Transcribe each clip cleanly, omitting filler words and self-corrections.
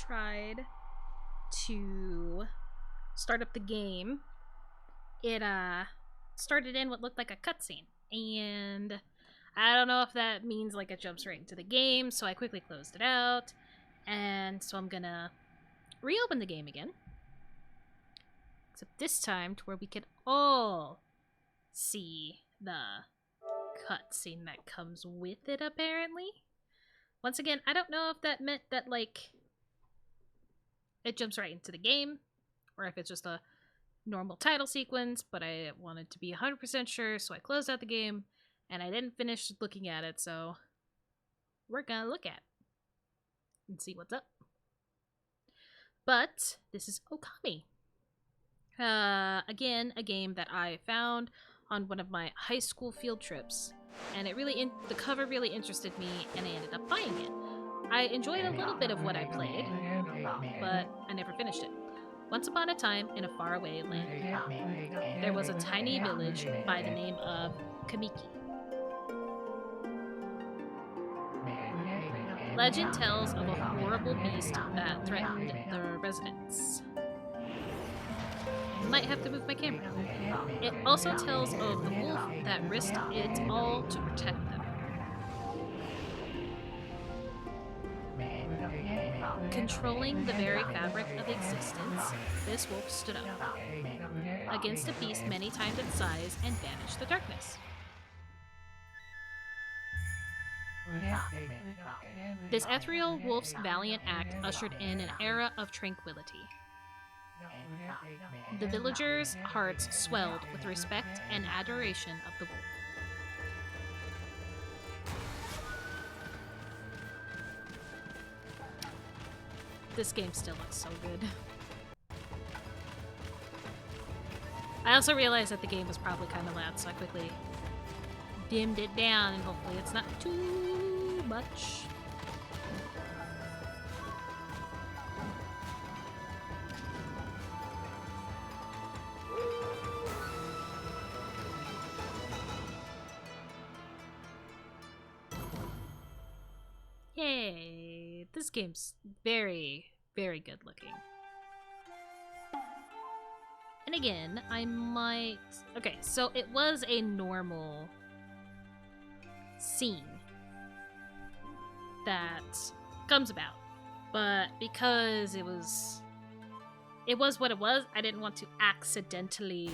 tried to start up the game, it started in what looked like a cutscene. And I don't know if that means like it jumps right into the game, so I quickly closed it out. And so I'm gonna reopen the game again. Except this time to where we can all see the cutscene that comes with it, apparently. Once again, I don't know if that meant that, like, it jumps right into the game, or if it's just a normal title sequence, but I wanted to be 100% sure, so I closed out the game, and I didn't finish looking at it, so we're gonna look at it and see what's up. But this is Okami. Again, a game that I found on one of my high school field trips, and it really the cover really interested me, and I ended up buying it. I enjoyed a little bit of what I played, but I never finished it. Once upon a time, in a faraway land, there was a tiny village by the name of Kamiki. Legend tells of a horrible beast that threatened the residents. Might have to move my camera. It also tells of the wolf that risked it all to protect them. Controlling the very fabric of existence, this wolf stood up against a beast many times its size and banished the darkness. This ethereal wolf's valiant act ushered in an era of tranquility. The villagers' hearts swelled with respect and adoration of the wolf. This game still looks so good. I also realized that the game was probably kind of loud, so I quickly dimmed it down, and hopefully it's not too much. Yay! This game's very, very good looking. And again, I might... Okay, so it was a normal scene that comes about. But because it was what it was, I didn't want to accidentally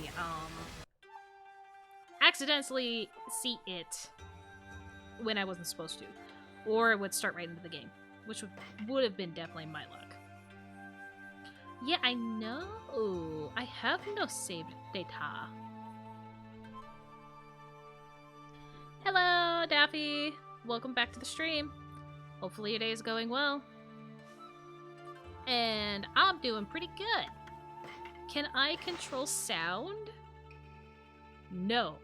see it when I wasn't supposed to. Or it would start right into the game, which would have been definitely my luck. Yeah, I know. I have no saved data. Hello, Daffy. Welcome back to the stream. Hopefully your day is going well. And I'm doing pretty good. Can I control sound? No.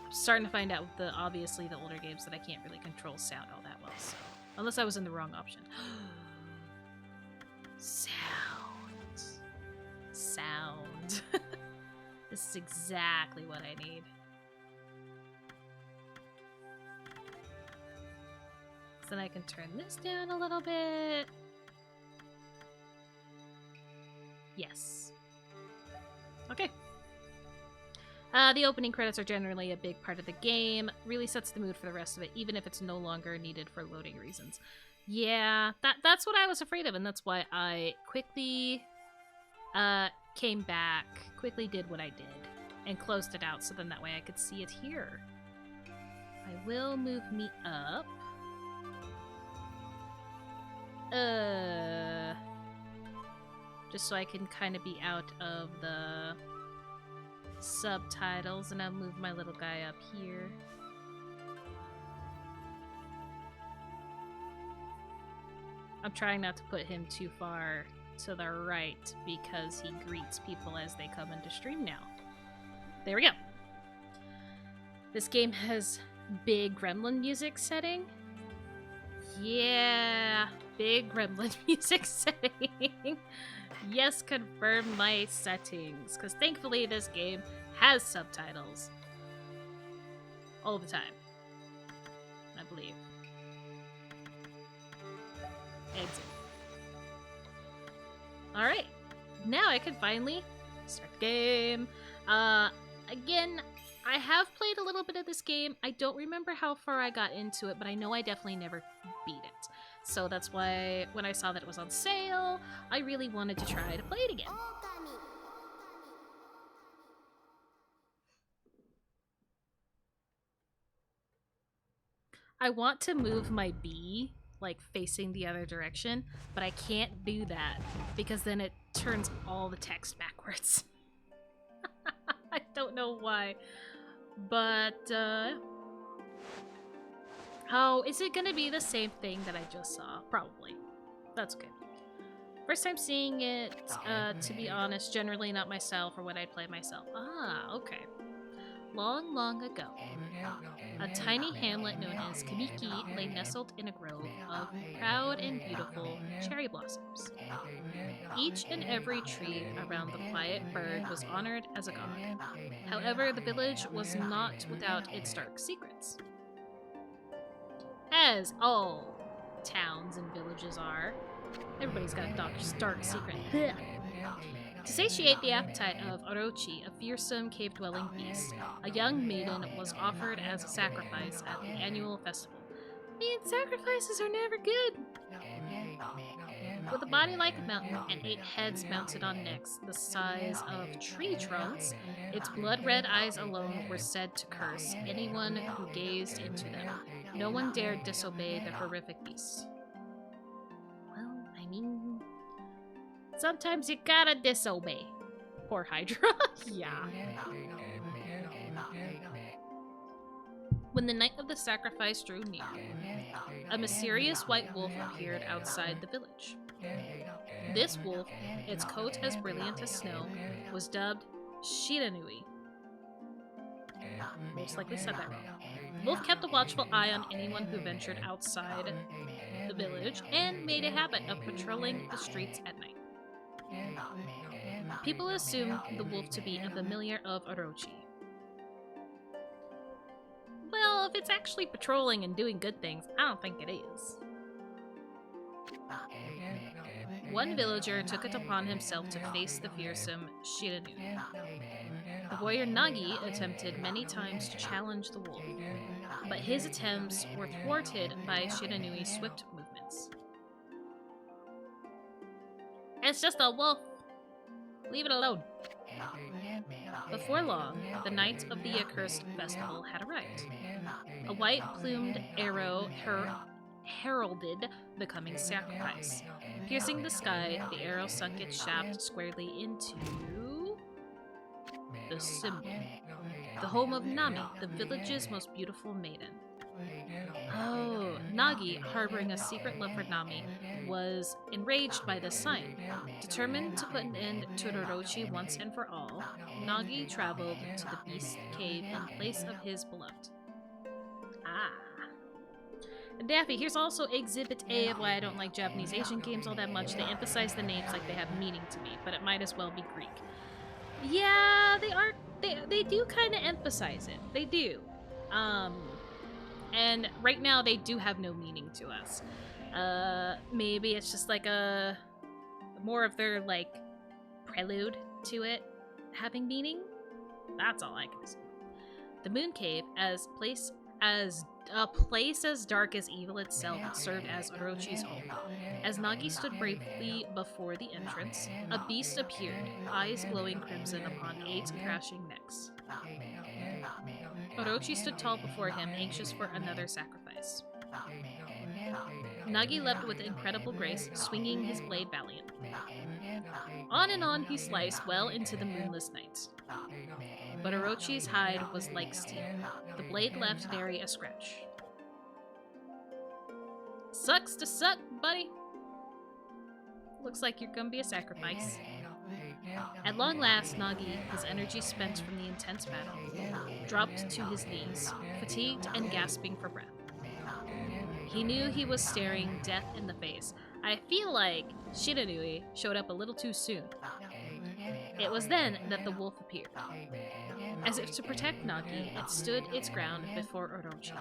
I'm starting to find out with obviously the older games that I can't really control sound all that well, so. Unless I was in the wrong option. Sound. This is exactly what I need. So then I can turn this down a little bit. Yes. Okay. The opening credits are generally a big part of the game. Really sets the mood for the rest of it, even if it's no longer needed for loading reasons. Yeah, that's what I was afraid of, and that's why I quickly came back, quickly did what I did, and closed it out so then that way I could see it here. I will move me up. Just so I can kind of be out of the subtitles, and I'll move my little guy up here. I'm trying not to put him too far to the right because he greets people as they come into stream now. There we go. This game has big gremlin music setting. Yeah, big gremlin music setting. Yes, confirm my settings, because thankfully this game has subtitles. All the time. I believe. Exit. Alright. Now I can finally start the game. Again, I have played a little bit of this game. I don't remember how far I got into it, but I know I definitely never beat it. So that's why when I saw that it was on sale, I really wanted to try to play it again. I want to move my bee, like, facing the other direction, but I can't do that because then it turns all the text backwards. I don't know why. But, oh, is it gonna be the same thing that I just saw? Probably. That's okay. First time seeing it, to be honest, generally not myself or when I'd play myself. Ah, okay. Long, long ago, a tiny hamlet known as Kamiki lay nestled in a grove of proud and beautiful cherry blossoms. Each and every tree around the quiet burg was honored as a god. However, the village was not without its dark secrets. As all towns and villages are, everybody's got a dark secret. To satiate the appetite of Orochi, a fearsome cave-dwelling beast, a young maiden was offered as a sacrifice at the annual festival. Man, sacrifices are never good! With a body like a mountain and 8 heads mounted on necks the size of tree trunks, its blood-red eyes alone were said to curse anyone who gazed into them. No one dared disobey the horrific beast. Well, I mean, sometimes you gotta disobey. Poor Hydra. Yeah. When the night of the sacrifice drew near, a mysterious white wolf appeared outside the village. This wolf, its coat as brilliant as snow, was dubbed Shiranui. Most likely said that wrong. The wolf kept a watchful eye on anyone who ventured outside the village and made a habit of patrolling the streets at night. People assumed the wolf to be a familiar of Orochi. Well, if it's actually patrolling and doing good things, I don't think it is. One villager took it upon himself to face the fearsome Shiranui. The warrior Nagi attempted many times to challenge the wolf, but his attempts were thwarted by Shiranui's swift movements. It's just a wolf! Leave it alone! Before long, the night of the accursed festival had arrived. A white-plumed arrow heralded the coming sacrifice. Piercing the sky, the arrow sunk its shaft squarely into the symbol, the home of Nami, the village's most beautiful maiden. Oh, Nagi, harboring a secret love for Nami, was enraged by this sign. Determined to put an end to Orochi once and for all, Nagi traveled to the Beast Cave in place of his beloved. Ah. And Daffy, here's also Exhibit A of why I don't like Japanese Asian games all that much. They emphasize the names like they have meaning to me, but it might as well be Greek. Yeah, they do kind of emphasize it. They do. And right now they do have no meaning to us. Maybe it's just like a more of their like prelude to it having meaning. That's all I can assume. The Moon Cave, as a place as dark as evil itself, served as Orochi's home. As Nagi stood bravely before the entrance, a beast appeared, eyes glowing crimson upon 8 crashing necks. Orochi stood tall before him, anxious for another sacrifice. Nagi leapt with incredible grace, swinging his blade valiantly. On and on he sliced well into the moonless night. But Orochi's hide was like steel. The blade left nary a scratch. Sucks to suck, buddy. Looks like you're gonna be a sacrifice. At long last, Nagi, his energy spent from the intense battle, dropped to his knees, fatigued and gasping for breath. He knew he was staring death in the face. I feel like Shiranui showed up a little too soon. It was then that the wolf appeared. As if to protect Nagi, it stood its ground before Orochi.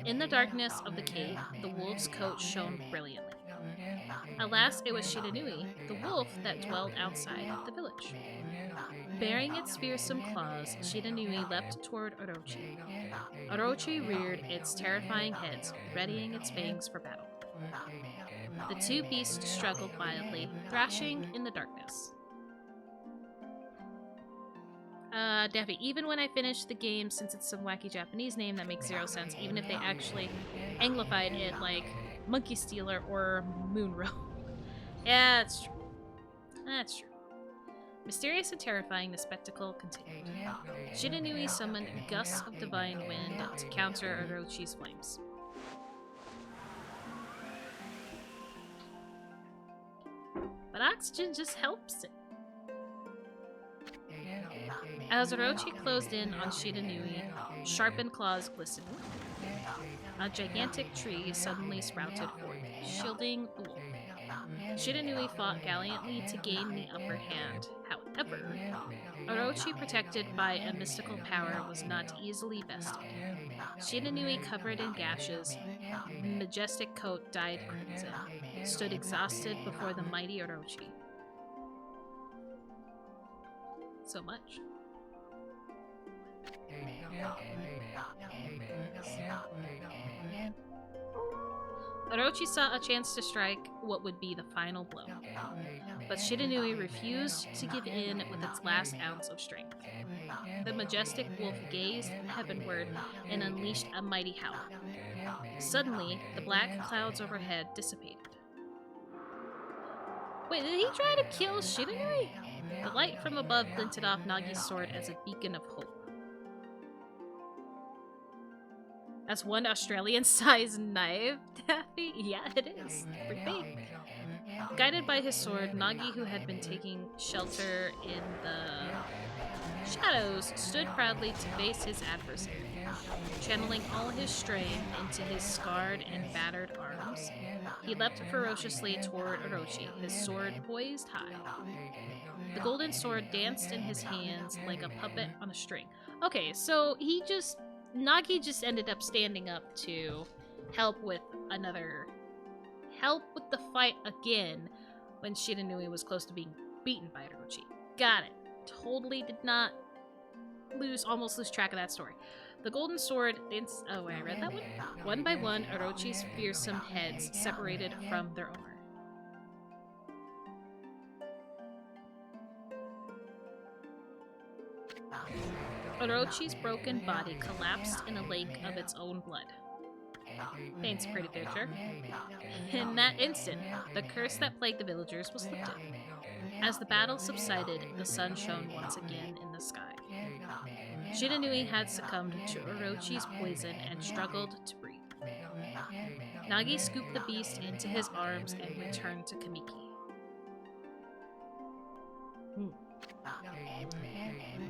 In the darkness of the cave, the wolf's coat shone brilliantly. Alas, it was Shiranui, the wolf, that dwelled outside the village. Bearing its fearsome claws, Shiranui leapt toward Orochi. Orochi reared its terrifying heads, readying its fangs for battle. The two beasts struggled wildly, thrashing in the darkness. Daffy, even when I finish the game, since it's some wacky Japanese name that makes zero sense, even if they actually anglified it like Monkey Stealer or Moonrow. Yeah, that's true. That's true. Mysterious and terrifying, the spectacle continued. Shiranui summoned gusts of divine wind to counter Orochi's flames. But oxygen just helps it. As Orochi closed in on Shiranui, sharpened claws glistened. A gigantic tree suddenly sprouted forth, shielding the wolf. Shiranui fought gallantly to gain the upper hand. However, Orochi, protected by a mystical power, was not easily bested. Shiranui, covered in gashes, majestic coat dyed crimson, stood exhausted before the mighty Orochi. So much. Orochi saw a chance to strike what would be the final blow, but Shiranui refused to give in with its last ounce of strength. The majestic wolf gazed heavenward and unleashed a mighty howl. Suddenly, the black clouds overhead dissipated. Wait, did he try to kill Shiranui? The light from above glinted off Nagi's sword as a beacon of hope. That's one Australian-sized knife, Daffy? Yeah, it is. Pretty big. Guided by his sword, Nagi, who had been taking shelter in the shadows, stood proudly to face his adversary. Channeling all his strength into his scarred and battered arms, he leapt ferociously toward Orochi, his sword poised high. The golden sword danced in his hands like a puppet on a string. Okay, so Nagi just ended up standing up to help with the fight again when Shiranui was close to being beaten by Orochi. Got it. Totally did not almost lose track of that story. The golden sword oh wait, I read that one? One by one, Orochi's fearsome heads separated from their owner. Orochi's broken body collapsed in a lake of its own blood. Paints a pretty picture. In that instant, the curse that plagued the villagers was lifted. As the battle subsided, the sun shone once again in the sky. Shiranui had succumbed to Orochi's poison and struggled to breathe. Nagi scooped the beast into his arms and returned to Kamiki.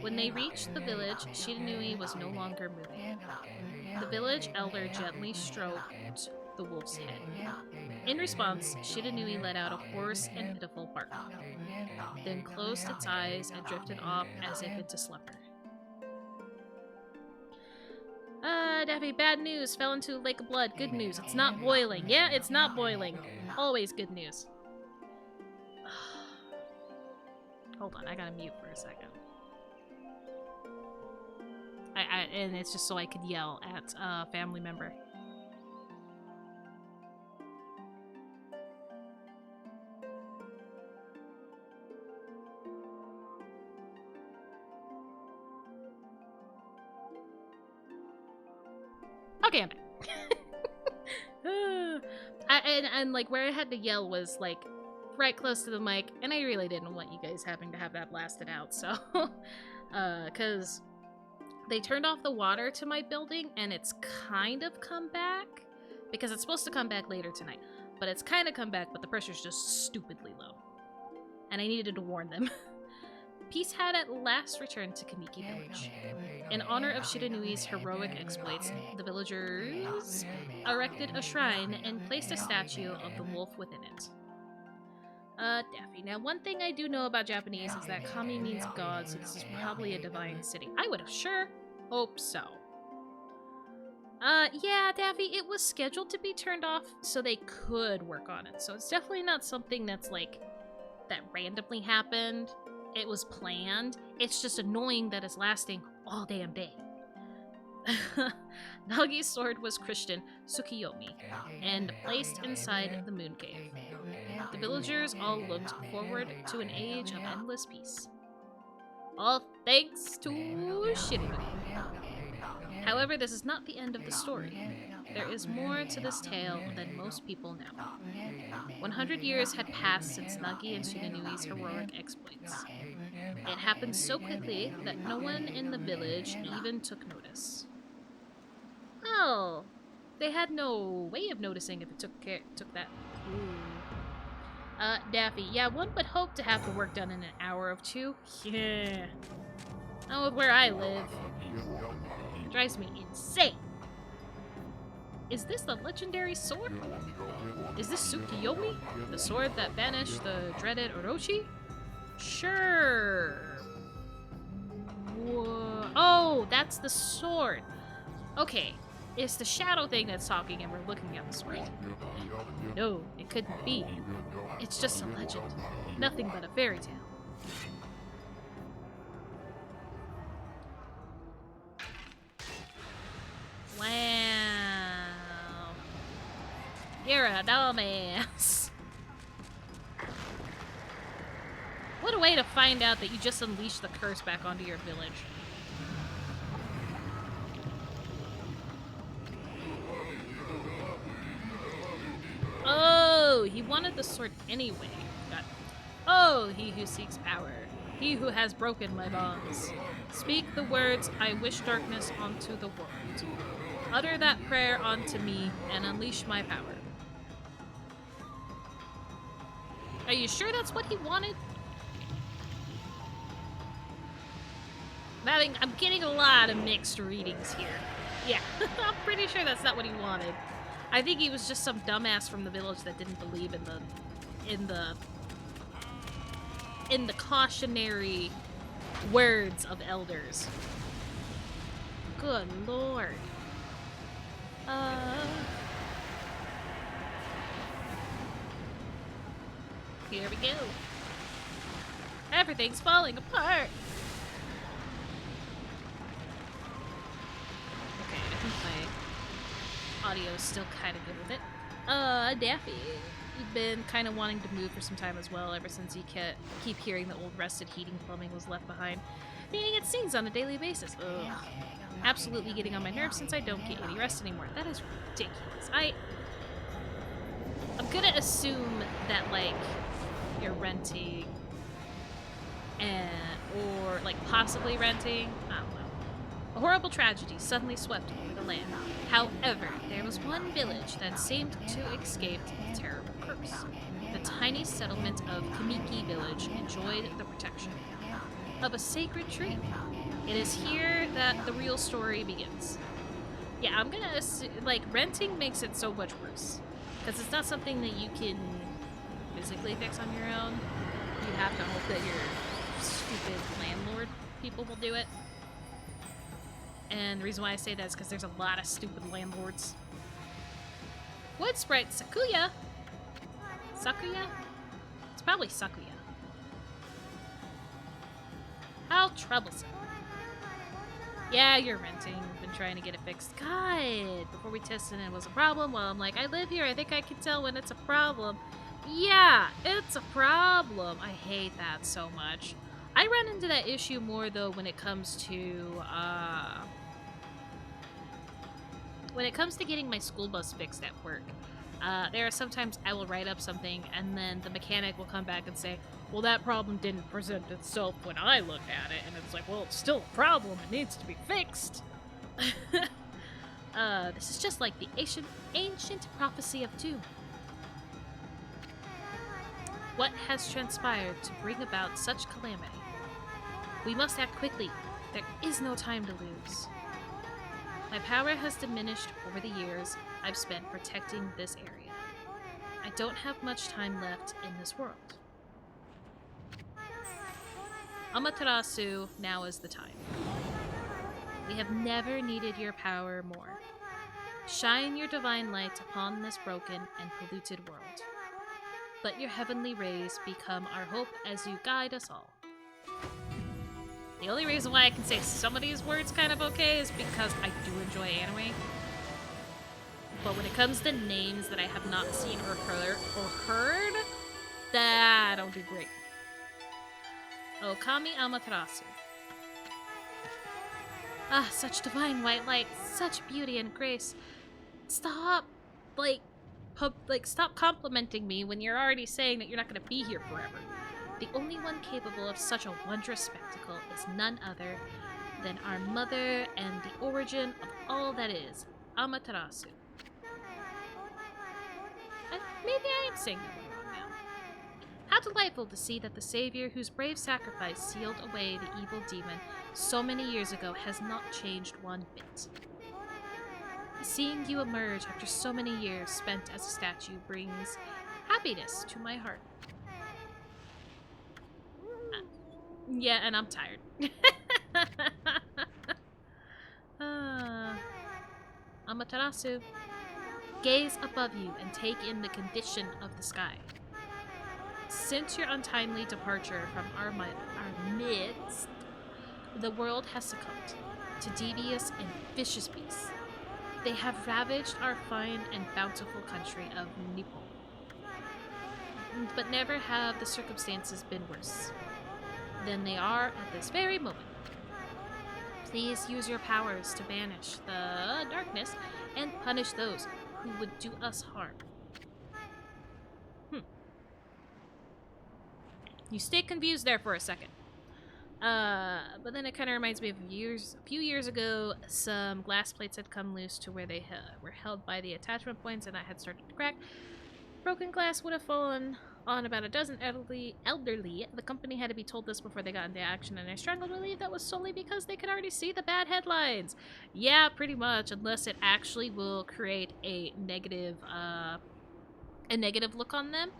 When they reached the village, Shiranui was no longer moving. The village elder gently stroked the wolf's head. In response, Shiranui let out a hoarse and pitiful bark, then closed its eyes and drifted off as if into slumber. Daffy, bad news. Fell into a lake of blood. Good news. It's not boiling. Yeah, it's not boiling. Always good news. Hold on, I gotta mute for a second. And it's just so I could yell at a family member. Okay, I'm back. and like where I had to yell was like right close to the mic, and I really didn't want you guys having to have that blasted out, so because they turned off the water to my building and it's kind of come back because it's supposed to come back later tonight, but it's kind of come back, but the pressure's just stupidly low, and I needed to warn them. Peace had at last returned to Kamiki Village. In honor of Shiranui's heroic exploits, the villagers erected a shrine and placed a statue of the wolf within it. Daffy, now one thing I do know about Japanese is that Kami means god, so this is probably a divine city. I would have sure hope so. Yeah, Daffy, it was scheduled to be turned off so they could work on it. So it's definitely not something that's like that randomly happened. It was planned. It's just annoying that it's lasting all damn day. Nagi's sword was Christian Tsukiyomi and placed inside the moon cave. The villagers all looked forward to an age of endless peace. All thanks to Shiryu. However, this is not the end of the story. There is more to this tale than most people know. 100 years had passed since Nagi and Shinanui's heroic exploits. It happened so quickly that no one in the village even took notice. Oh, they had no way of noticing if it took that. Ooh. Daffy, yeah, one would hope to have the work done in an hour or two. Yeah. Not with where I live. Drives me insane. Is this the legendary sword? Is this Tsukiyomi? The sword that banished the dreaded Orochi? Sure. Whoa. Oh, that's the sword. Okay, it's the shadow thing that's talking and we're looking at the sword. No, it couldn't be. It's just a legend. Nothing but a fairy tale. Wow. You're a dumbass. What a way to find out that you just unleashed the curse back onto your village. Oh, he wanted the sword anyway. Oh, he who seeks power. He who has broken my bonds. Speak the words, I wish darkness onto the world. Utter that prayer onto me and unleash my power. Are you sure that's what he wanted? I'm getting a lot of mixed readings here. Yeah, I'm pretty sure that's not what he wanted. I think he was just some dumbass from the village that didn't believe in the cautionary words of elders. Good lord. Here we go. Everything's falling apart. Okay, I think my audio's still kind of good with it. Daffy, you've been kind of wanting to move for some time as well, ever since you keep hearing the old rusted heating plumbing was left behind, meaning it stings on a daily basis. Ugh. Absolutely getting on my nerves since I don't get any rest anymore. That is ridiculous. I'm gonna assume that, like, you're renting or like possibly renting. I don't know. A horrible tragedy suddenly swept over the land. However, there was one village that seemed to escape the terrible curse. The tiny settlement of Kamiki Village enjoyed the protection of a sacred tree. It is here that the real story begins. Yeah, I'm gonna assume, like, renting makes it so much worse. Because it's not something that you can physically fix on your own. You have to hope that your stupid landlord people will do it. And the reason why I say that is because there's a lot of stupid landlords. Wood Sprite Sakuya? Sakuya? It's probably Sakuya. How troublesome. Yeah, you're renting. We've been trying to get it fixed. God! Before we tested it, it was a problem. Well, I'm like, I live here. I think I can tell when it's a problem. Yeah, it's a problem. I hate that so much. I run into that issue more, though, when it comes to getting my school bus fixed at work. There are sometimes I will write up something, and then the mechanic will come back and say, well, that problem didn't present itself when I looked at it. And it's like, well, it's still a problem. It needs to be fixed. This is just like the ancient prophecy of doom. What has transpired to bring about such calamity? We must act quickly. There is no time to lose. My power has diminished over the years I've spent protecting this area. I don't have much time left in this world. Amaterasu, now is the time. We have never needed your power more. Shine your divine light upon this broken and polluted world. Let your heavenly rays become our hope as you guide us all. The only reason why I can say some of these words kind of okay is because I do enjoy anime. But when it comes to names that I have not seen or heard, that don't do great. Okami Amaterasu. Ah, such divine white light, such beauty and grace. Stop, stop complimenting me when you're already saying that you're not going to be here forever. The only one capable of such a wondrous spectacle is none other than our mother and the origin of all that is, Amaterasu. Maybe I am saying that one wrong now. How delightful to see that the Savior whose brave sacrifice sealed away the evil demon so many years ago has not changed one bit. Seeing you emerge after so many years spent as a statue brings happiness to my heart. Yeah, and I'm tired. Amaterasu, gaze above you and take in the condition of the sky. Since your untimely departure from our midst, the world has succumbed to devious and vicious beasts. They have ravaged our fine and bountiful country of Nippon. But never have the circumstances been worse than they are at this very moment. Please use your powers to banish the darkness and punish those who would do us harm. You stay confused there for a second. But then it kind of reminds me of a few years ago, some glass plates had come loose to where they were held by the attachment points, and I had started to crack. Broken glass would have fallen on about a dozen elderly. The company had to be told this before they got into action, and I struggle to believe that was solely because they could already see the bad headlines. Yeah, pretty much, unless it actually will create a negative look on them.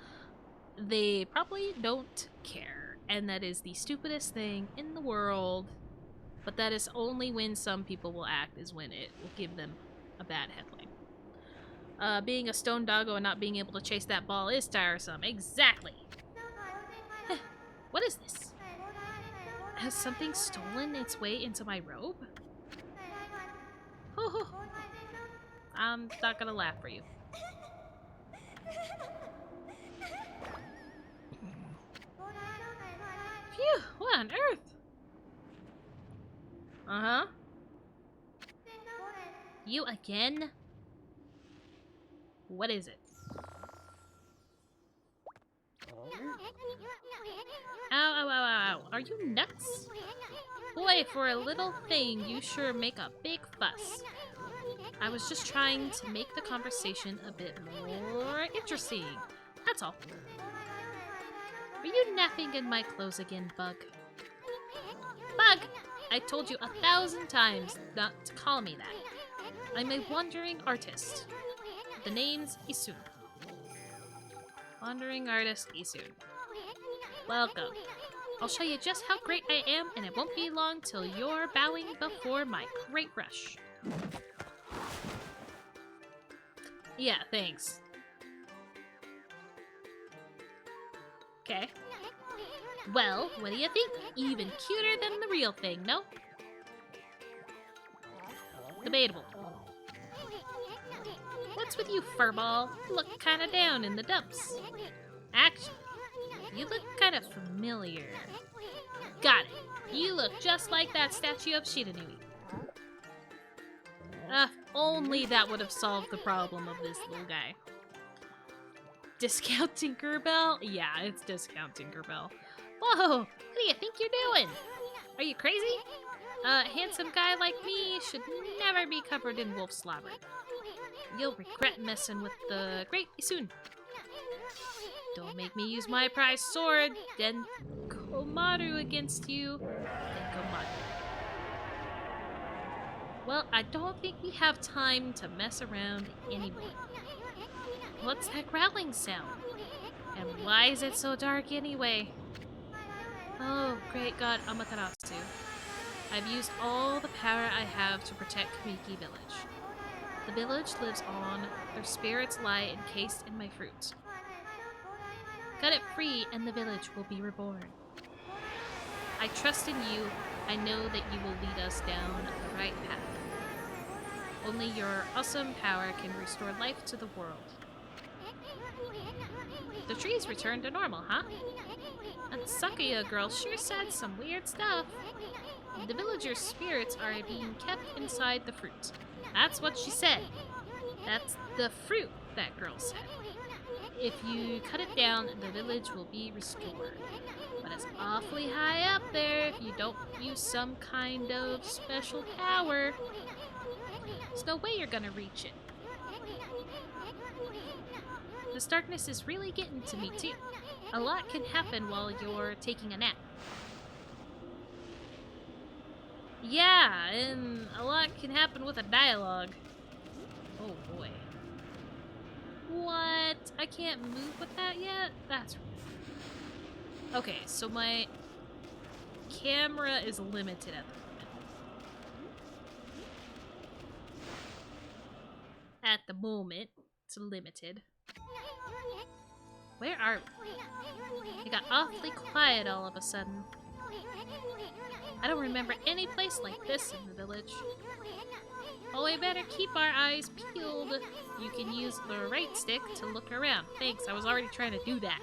They probably don't care, and that is the stupidest thing in the world. But that is only when some people will act, is when it will give them a bad headline. Being a stone doggo and not being able to chase that ball is tiresome. Exactly. What is this? Has something stolen its way into my robe? I'm not gonna laugh for you. Phew, what on earth? Uh-huh. You again? What is it? Ow, ow, ow, ow. Are you nuts? Boy, for a little thing, you sure make a big fuss. I was just trying to make the conversation a bit more interesting. That's all. Are you napping in my clothes again, Bug? Bug! I told you 1,000 times not to call me that. I'm a wandering artist. The name's Isun. Wandering artist Isun. Welcome. I'll show you just how great I am, and it won't be long till you're bowing before my great brush. Yeah, thanks. Okay. Well, what do you think? Even cuter than the real thing, no? Debatable. What's with you, furball? You look kinda down in the dumps. Actually, you look kinda familiar. Got it. You look just like that statue of Shiranui. Only that would have solved the problem of this little guy. Discount Tinkerbell? Yeah, it's Discount Tinkerbell. Whoa, what do you think you're doing? Are you crazy? A handsome guy like me should never be covered in wolf slobber. You'll regret messing with the great Isun. Don't make me use my prized sword, then Komaru against you, then Komaru. Well, I don't think we have time to mess around anymore. What's that growling sound? And why is it so dark anyway? Oh, great god Amaterasu. I've used all the power I have to protect Kamiki Village. The village lives on. Their spirits lie encased in my fruit. Cut it free and the village will be reborn. I trust in you. I know that you will lead us down the right path. Only your awesome power can restore life to the world. The trees returned to normal, huh? That Sakuya girl sure said some weird stuff. The villagers' spirits are being kept inside the fruit. That's what she said. That's the fruit, that girl said. If you cut it down, the village will be restored. But it's awfully high up there if you don't use some kind of special power. There's no way you're gonna reach it. This darkness is really getting to me too. A lot can happen while you're taking a nap. Yeah, and a lot can happen with a dialogue. Oh boy. What? I can't move with that yet? That's rude. Okay, so my camera is limited at the moment. At the moment, it's limited. Where are we? It got awfully quiet all of a sudden. I don't remember any place like this in the village. Oh, we better keep our eyes peeled. You can use the right stick to look around. Thanks, I was already trying to do that.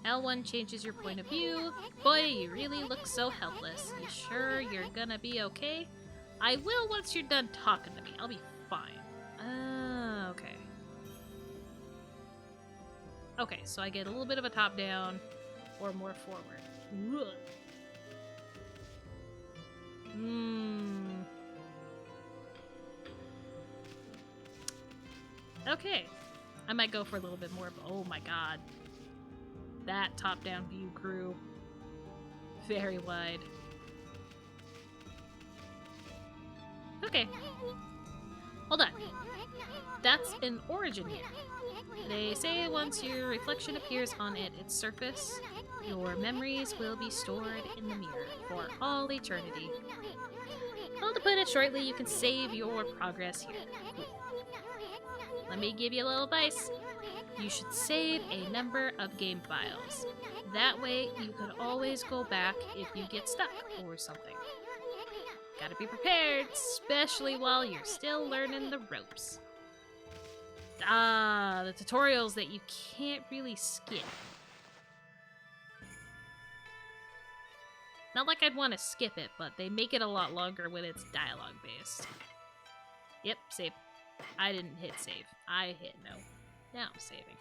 L1 changes your point of view. Boy, you really look so helpless. You sure you're gonna be okay? I will once you're done talking to me. I'll be fine. Okay. Okay, so I get a little bit of a top-down or more forward. Ugh. Okay. I might go for a little bit more, but oh my god. That top-down view grew very wide. Okay. Hold on. That's an origin here. They say once your reflection appears on its surface, your memories will be stored in the mirror for all eternity. Well, to put it shortly, you can save your progress here. Cool. Let me give you a little advice. You should save a number of game files. That way, you could always go back if you get stuck or something. Gotta be prepared, especially while you're still learning the ropes. Ah, the tutorials that you can't really skip. Not like I'd want to skip it, but they make it a lot longer when it's dialogue based. Yep, save. I didn't hit save. I hit no. Now I'm saving.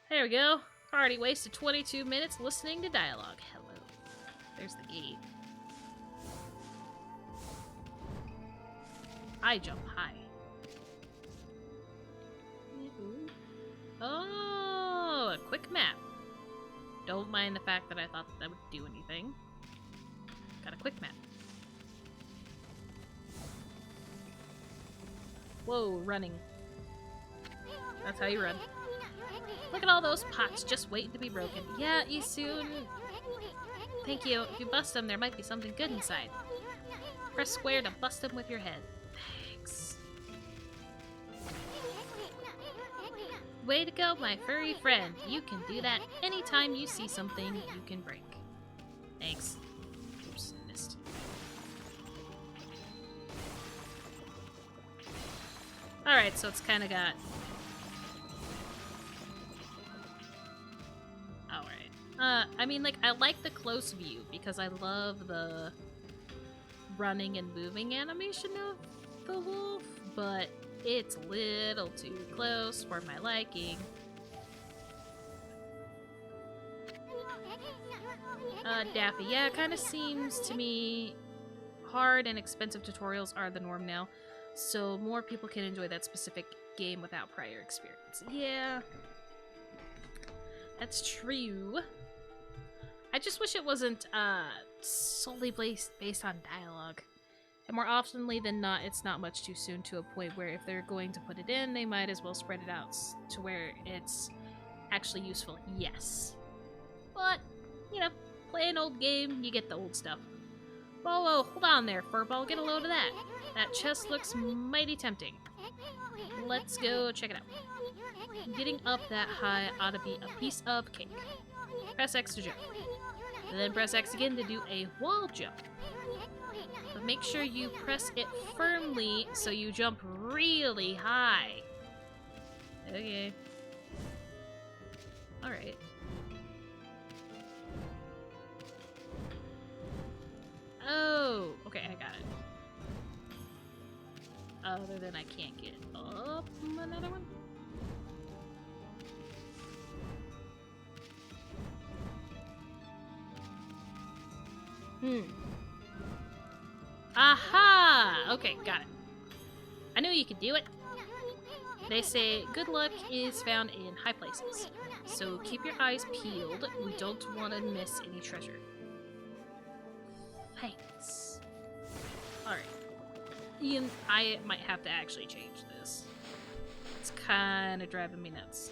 There we go. Already wasted 22 minutes listening to dialogue. Hello. There's the gate. I jump high. Oh, a quick map. Don't mind the fact that I thought that would do anything. Got a quick map. Whoa, running. That's how you run. Look at all those pots just waiting to be broken. Yeah, you soon. Thank you. If you bust them, there might be something good inside. Press square to bust them with your head. Thanks. Way to go, my furry friend. You can do that anytime you see something you can break. Thanks. Oops, missed. Alright, so it's kind of got... Alright. I mean, like, I like the close view because I love the running and moving animation of the wolf, but it's a little too close for my liking. Daffy. Yeah, it kind of seems to me hard and expensive tutorials are the norm now, so more people can enjoy that specific game without prior experience. Yeah, that's true. I just wish it wasn't solely based on dialogue. And more oftenly than not, it's not much too soon to a point where if they're going to put it in, they might as well spread it out to where it's actually useful. Yes. But, you know, play an old game, you get the old stuff. Whoa, whoa, hold on there, Furball. Get a load of that. That chest looks mighty tempting. Let's go check it out. Getting up that high ought to be a piece of cake. Press X to jump. And then press X again to do a wall jump. But make sure you press it firmly so you jump really high. Okay. Alright. Oh, okay, I got it. Other than I can't get up another one. Aha! Okay, got it. I knew you could do it. They say good luck is found in high places, so keep your eyes peeled. We don't want to miss any treasure. Thanks. Alright. Ian, I might have to actually change this. It's kind of driving me nuts.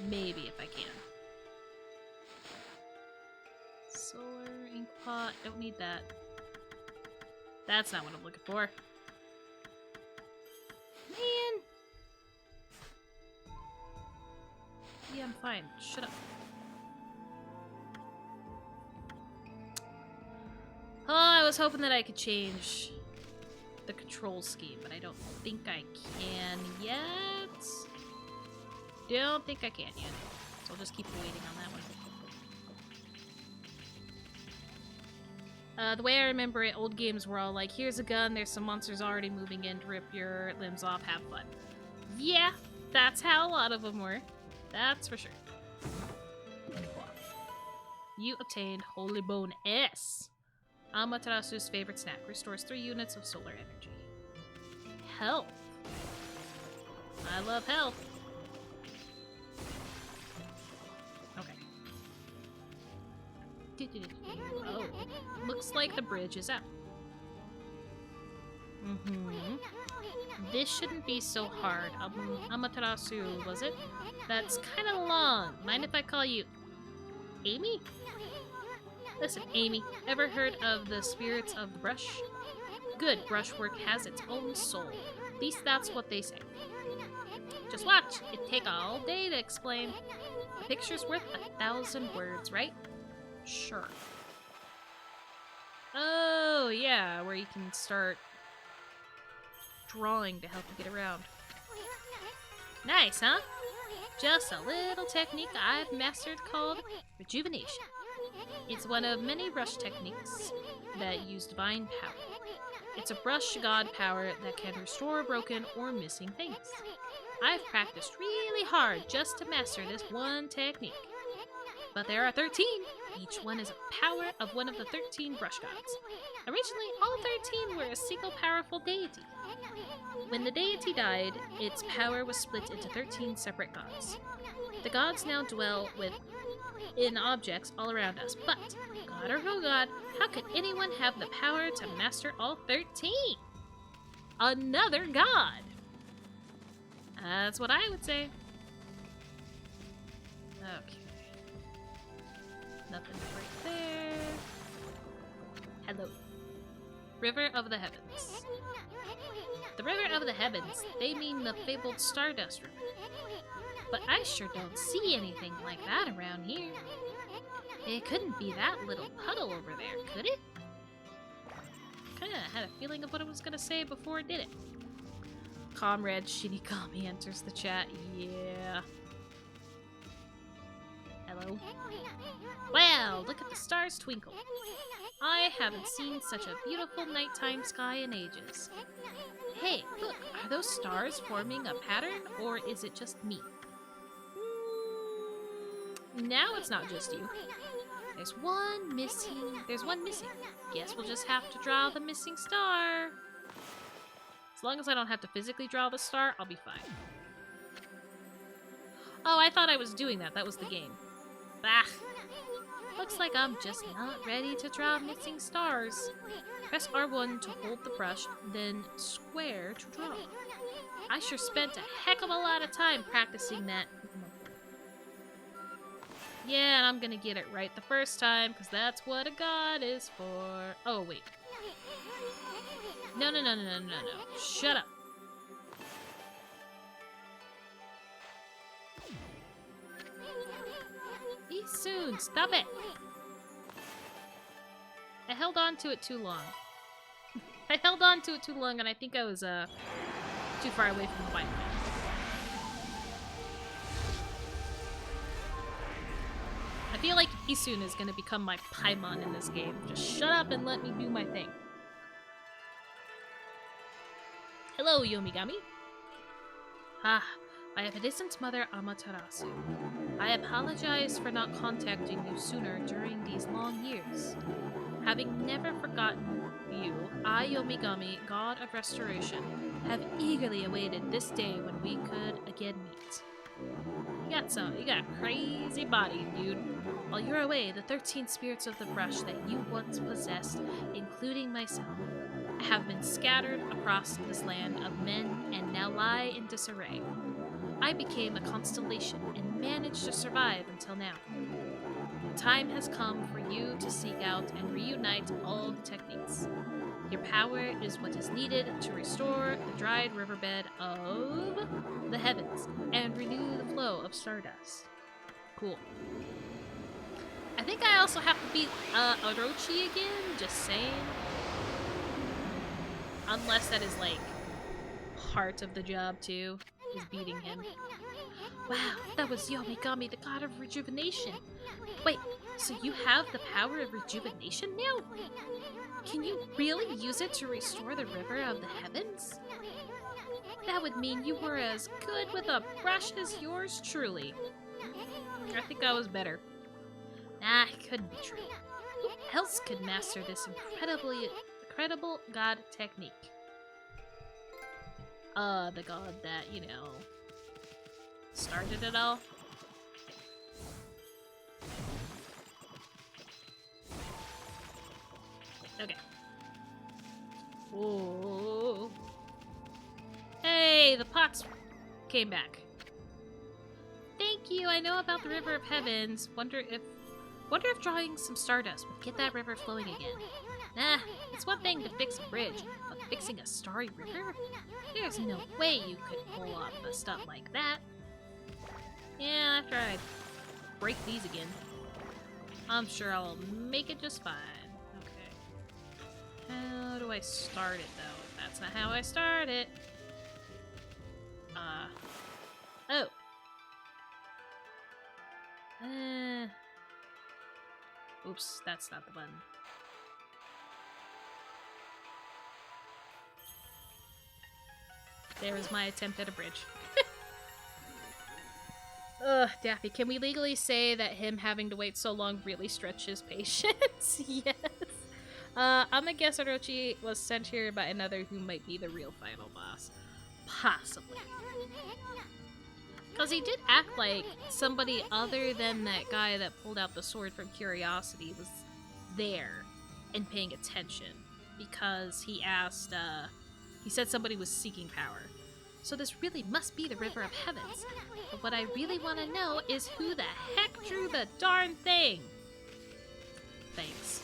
Maybe if I can. Solar ink pot. Don't need that. That's not what I'm looking for. Man! Yeah, I'm fine. Shut up. Oh, I was hoping that I could change the control scheme, but I don't think I can yet. Don't think I can yet. So I'll just keep waiting on that one. The way I remember it, old games were all like, here's a gun, there's some monsters already moving in to rip your limbs off, have fun. Yeah, that's how a lot of them were. That's for sure. You obtained Holy Bone S. Amaterasu's favorite snack. Restores 3 units of solar energy. Health. I love health. Okay. Oh, looks like the bridge is out. This shouldn't be so hard. Amaterasu, was it? That's kind of long. Mind if I call you Amy? Listen, Amy, ever heard of the spirits of the brush? Good brushwork has its own soul. At least that's what they say. Just watch. It'd take all day to explain. A picture's worth 1,000 words, right? Sure. Oh, yeah, where you can start drawing to help you get around. Nice, huh? Just a little technique I've mastered called rejuvenation. It's one of many brush techniques that use divine power. It's a brush god power that can restore broken or missing things. I've practiced really hard just to master this one technique. But there are 13. Each one is a power of one of the 13 brush gods. Originally, all 13 were a single powerful deity. When the deity died, its power was split into 13 separate gods. The gods now dwell in objects all around us, but, god or no god, how could anyone have the power to master all 13? Another god! That's what I would say. Okay. Nothing right there. Hello. River of the Heavens. The River of the Heavens, they mean the fabled Stardust River. But I sure don't see anything like that around here. It couldn't be that little puddle over there, could it? Kinda had a feeling of what it was gonna say before it did it. Comrade Shinigami enters the chat. Yeah. Hello. Wow, look at the stars twinkle. I haven't seen such a beautiful nighttime sky in ages. Hey, look, are those stars forming a pattern, or is it just me? Now it's not just you. There's one missing. Guess we'll just have to draw the missing star. As long as I don't have to physically draw the star, I'll be fine. Oh, I thought I was doing that. That was the game. Bah! Looks like I'm just not ready to draw missing stars. Press R1 to hold the brush, then square to draw. I sure spent a heck of a lot of time practicing that. Yeah, and I'm gonna get it right the first time, because that's what a god is for. Oh, wait. No, no, no, no, no, no, no. Shut up. Be soon. Stop it. I held on to it too long. I held on to it too long, and I think I was, too far away from the white man. I feel like Isun is gonna become my Paimon in this game. Just shut up and let me do my thing. Hello, Yomigami. Ah, my evanescent mother Amaterasu. I apologize for not contacting you sooner during these long years. Having never forgotten you, I, Yomigami, god of restoration, have eagerly awaited this day when we could again meet. You got a crazy body, dude. While you're away, the 13 spirits of the brush that you once possessed, including myself, have been scattered across this land of men and now lie in disarray. I became a constellation and managed to survive until now. The time has come for you to seek out and reunite all the techniques. Your power is what is needed to restore the dried riverbed of the heavens and renew the flow of stardust. Cool. I think I also have to beat Orochi again, just saying. Unless that is like part of the job too, is beating him. Wow, that was Yomigami, the god of rejuvenation. Wait, so you have the power of rejuvenation now? Can you really use it to restore the river of the heavens? That would mean you were as good with a brush as yours truly. I think I was better. Nah, it couldn't be true. Who else could master this incredible god technique? The god that, you know, started it all. Okay. Whoa. Hey, the pots came back. Thank you. I know about the River of Heavens. Wonder if drawing some stardust would get that river flowing again. Nah, it's one thing to fix a bridge, but fixing a starry river? There's no way you could pull off a stunt like that. Yeah, after I break these again, I'm sure I'll make it just fine. Okay. How do I start it, though? That's not how I start it. Oh. Oops, that's not the button. There is my attempt at a bridge. Ugh, Daffy, can we legally say that him having to wait so long really stretches patience? Yes. I'm gonna guess Orochi was sent here by another who might be the real final boss. Possibly. Because he did act like somebody other than that guy that pulled out the sword from Curiosity was there and paying attention. Because he asked, he said somebody was seeking power. So this really must be the River of Heavens. But what I really want to know is who the heck drew the darn thing? Thanks.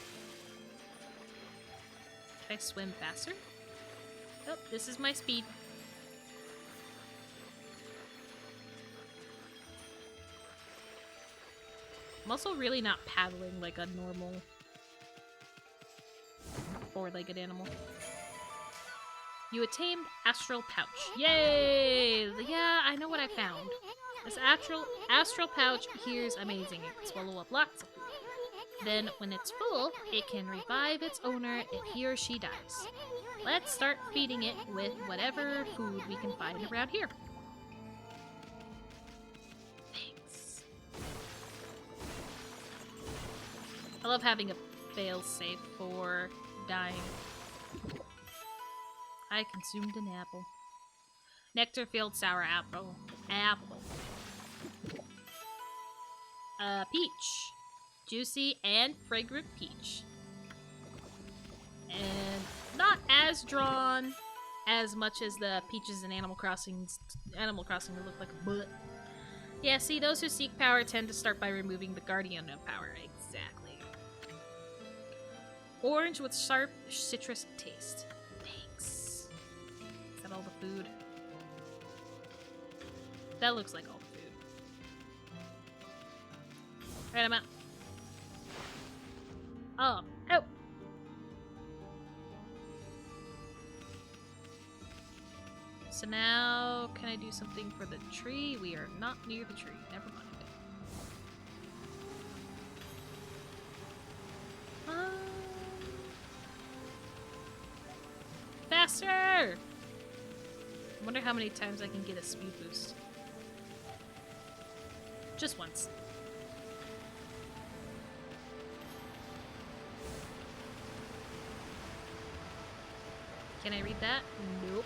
Can I swim faster? Oh, this is my speed. I'm also really not paddling like a normal four-legged animal. You attained Astral Pouch. Yay! Yeah, I know what I found. This astral pouch here is amazing. It can swallow up lots of food. Then, when it's full, it can revive its owner if he or she dies. Let's start feeding it with whatever food we can find around here. Thanks. I love having a fail-safe for dying. I consumed an apple. Nectar-filled sour apple. Peach. Juicy and fragrant peach. And not as drawn as much as the peaches in Animal Crossing would look like a butt. Yeah, see, those who seek power tend to start by removing the guardian of power. Exactly. Orange with sharp citrus taste. Thanks. Is that all the food? That looks like all the food. Alright, I'm out. Oh. Oh! So now, can I do something for the tree? We are not near the tree. Never mind. Faster! I wonder how many times I can get a speed boost. Just once. Can I read that? Nope.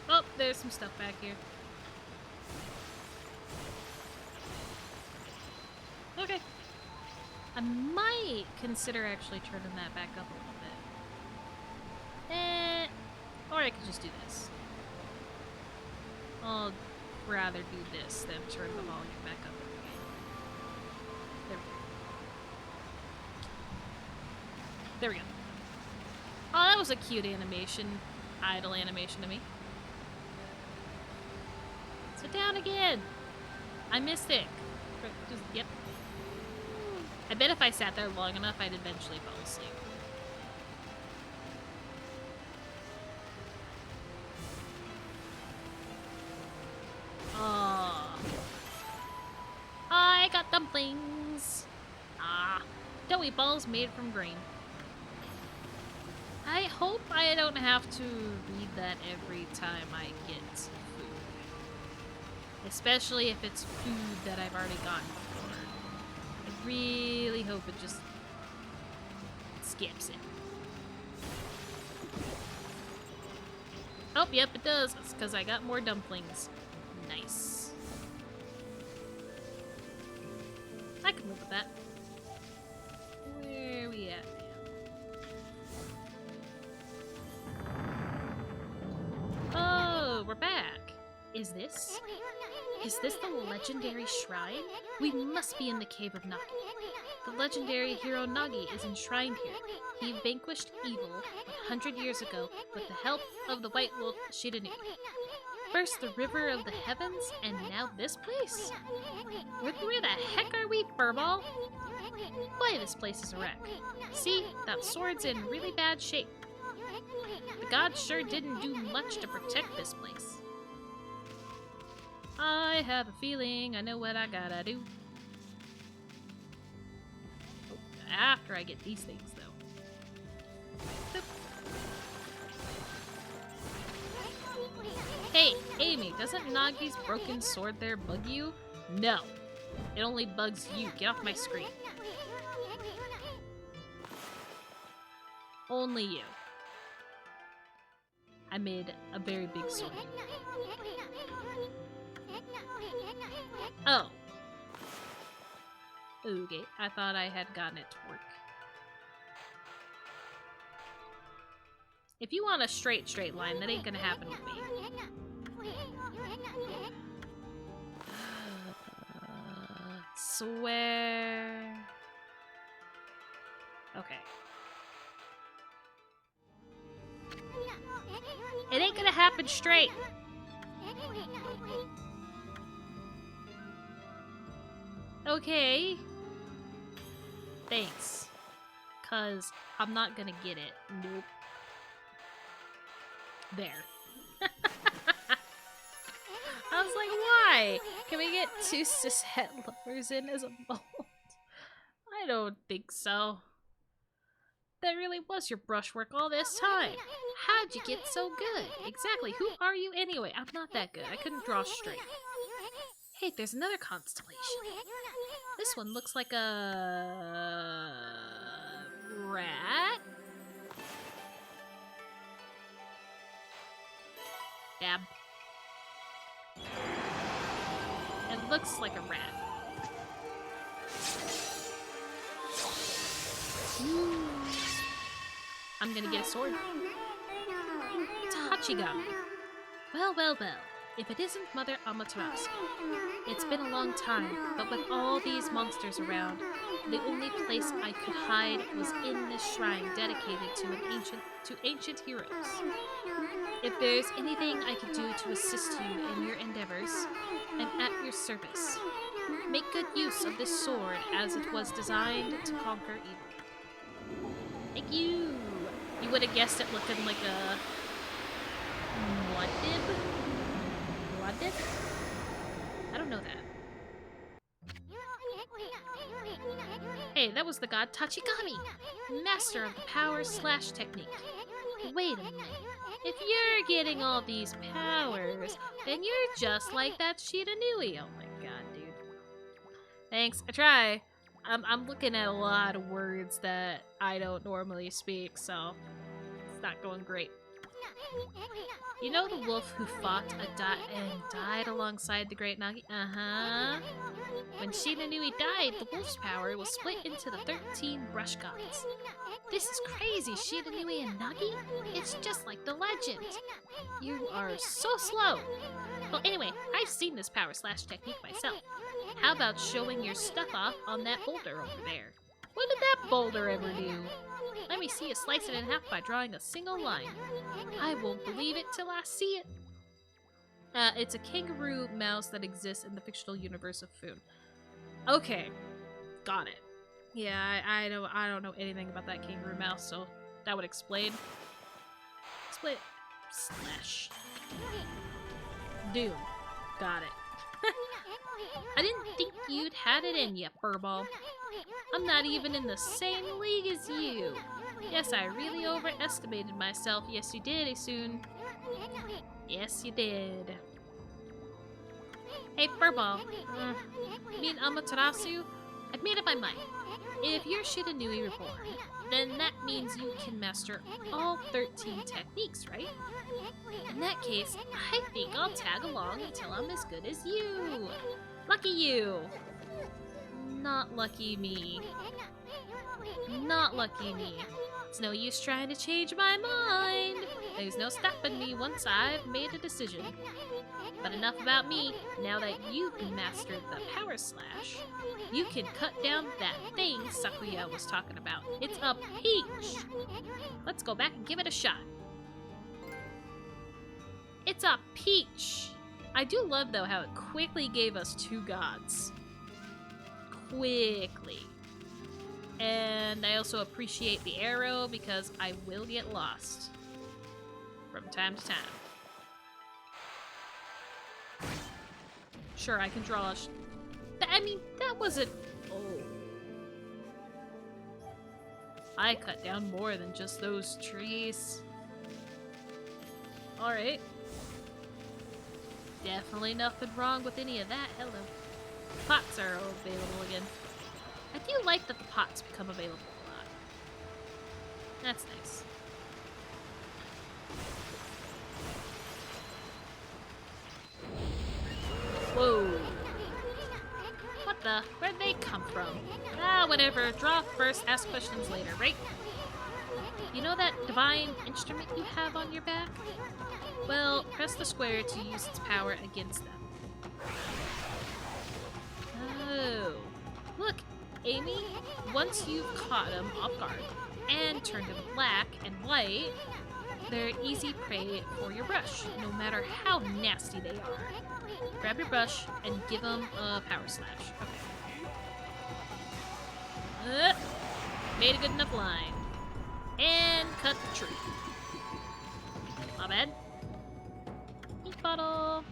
Oh, there's some stuff back here. Okay. I might consider actually turning that back up a little bit. Or I could just do this. I'll rather do this than turn the volume back up again. There we go. There we go. Oh, that was a cute animation. Idle animation to me. Sit down again! I missed it. Just, yep. I bet if I sat there long enough, I'd eventually fall asleep. Oh. I got dumplings! Ah. Doughy balls made from grain. I hope I don't have to read that every time I get food. Especially if it's food that I've already gotten before. I really hope it just skips it. Oh, yep, it does. It's because I got more dumplings. Nice. I can live with that. Where are we at now? Oh, we're back. Is this the legendary shrine? We must be in the cave of Nagi. The legendary hero Nagi is enshrined here. He vanquished evil 100 years ago with the help of the White Wolf Shiranu. First the River of the Heavens, and now this place? Where the heck are we, Furball? Boy, this place is a wreck. See, that sword's in really bad shape. The gods sure didn't do much to protect this place. I have a feeling I know what I gotta do. Oh, after I get these things, though. Boop. Hey, Amy, doesn't Nagi's broken sword there bug you? No. It only bugs you. Get off my screen. Only you. I made a very big sword. Oh. Okay, I thought I had gotten it to work. If you want a straight line, that ain't gonna happen with me. Swear. Okay. It ain't gonna happen straight. Okay. Thanks. 'Cause I'm not gonna get it. Nope. There. I was like, why? Can we get two cishet lovers in as a mold? I don't think so. That really was your brushwork all this time. How'd you get so good? Exactly, who are you anyway? I'm not that good. I couldn't draw straight. Hey, there's another constellation. This one looks like a rat? Dab. It looks like a rat. Ooh. I'm gonna get a sword. Tachigami. Well, well, well. If it isn't Mother Amaterasu. It's been a long time, but with all these monsters around, the only place I could hide was in this shrine dedicated to ancient heroes. If there's anything I could do to assist you in your endeavors, I'm at your service. Make good use of this sword as it was designed to conquer evil. Thank you! You would have guessed it looking like a... Blood dib? Blood dib? I don't know that. Hey, that was the god Tachigami, master of the power/technique. Wait a minute. If you're getting all these powers, then you're just like that Shiranui. Oh my god, dude. Thanks, I try. I'm looking at a lot of words that I don't normally speak, so it's not going great. You know the wolf who fought and died alongside the great Nagi? Uh-huh. When Shiranui died, the wolf's power was split into the 13 brush gods. This is crazy, Shiranui and Nagi? It's just like the legend. You are so slow. Well, anyway, I've seen this power/technique myself. How about showing your stuff off on that boulder over there? What did that boulder ever do? Let me see you slice it in half by drawing a single line. I won't believe it till I see it. It's a kangaroo mouse that exists in the fictional universe of Foon. Okay, got it. Yeah, I don't know anything about that kangaroo mouse, so that would explain. Split slash Doom. Got it. I didn't think you'd had it in you, furball. I'm not even in the same league as you. Yes, I really overestimated myself. Yes, you did, Isun. Yes, you did. Hey, furball. Me and Amaterasu? I've made up my mind. If you're Shiranui reborn, then that means you can master all 13 techniques, right? In that case, I think I'll tag along until I'm as good as you. Lucky you. Not lucky me. Not lucky me. It's no use trying to change my mind. There's no stopping me once I've made a decision. But enough about me. Now that you've mastered the power slash, you can cut down that thing Sakuya was talking about. It's a peach. Let's go back and give it a shot. It's a peach. I do love, though, how it quickly gave us 2 gods. Quickly. And I also appreciate the arrow because I will get lost from time to time. Sure, I can draw I mean, that wasn't... Oh. I cut down more than just those trees. Alright. Definitely nothing wrong with any of that. Hello. Pots are available again. I do like that the pots become available a lot. That's nice. Whoa. What the? Where'd they come from? Ah, whatever. Draw first, ask questions later, right? You know that divine instrument you have on your back? Well, press the square to use its power against them. Oh. Look, Amy, once you've caught them off guard and turned them black and white, they're easy prey for your brush, no matter how nasty they are. Grab your brush and give them a power slash. Okay. Made a good enough line. And cut the tree. Not bad. Ink bottle.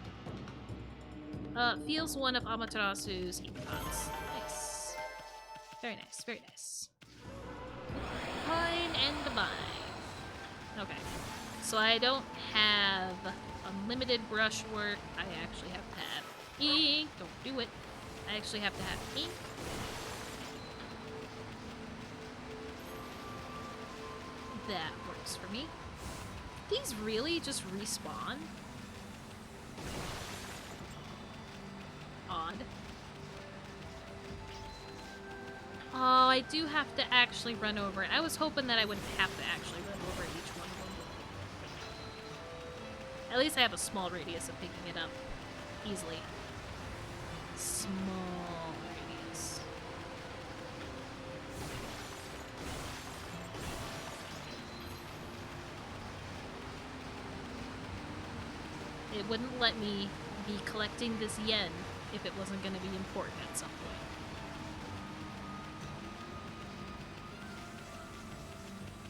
Feels one of Amaterasu's ink pots. Nice. Very nice, very nice. Pine and divine. Okay. So I don't have unlimited brush work. I actually have to have ink. Don't do it. I actually have to have ink. That works for me. These really just respawn? Odd. Oh, I do have to actually run over it. I was hoping that I wouldn't have to actually run over each one At least I have a small radius of picking it up easily. Small radius. It wouldn't let me be collecting this yen if it wasn't going to be important at some point.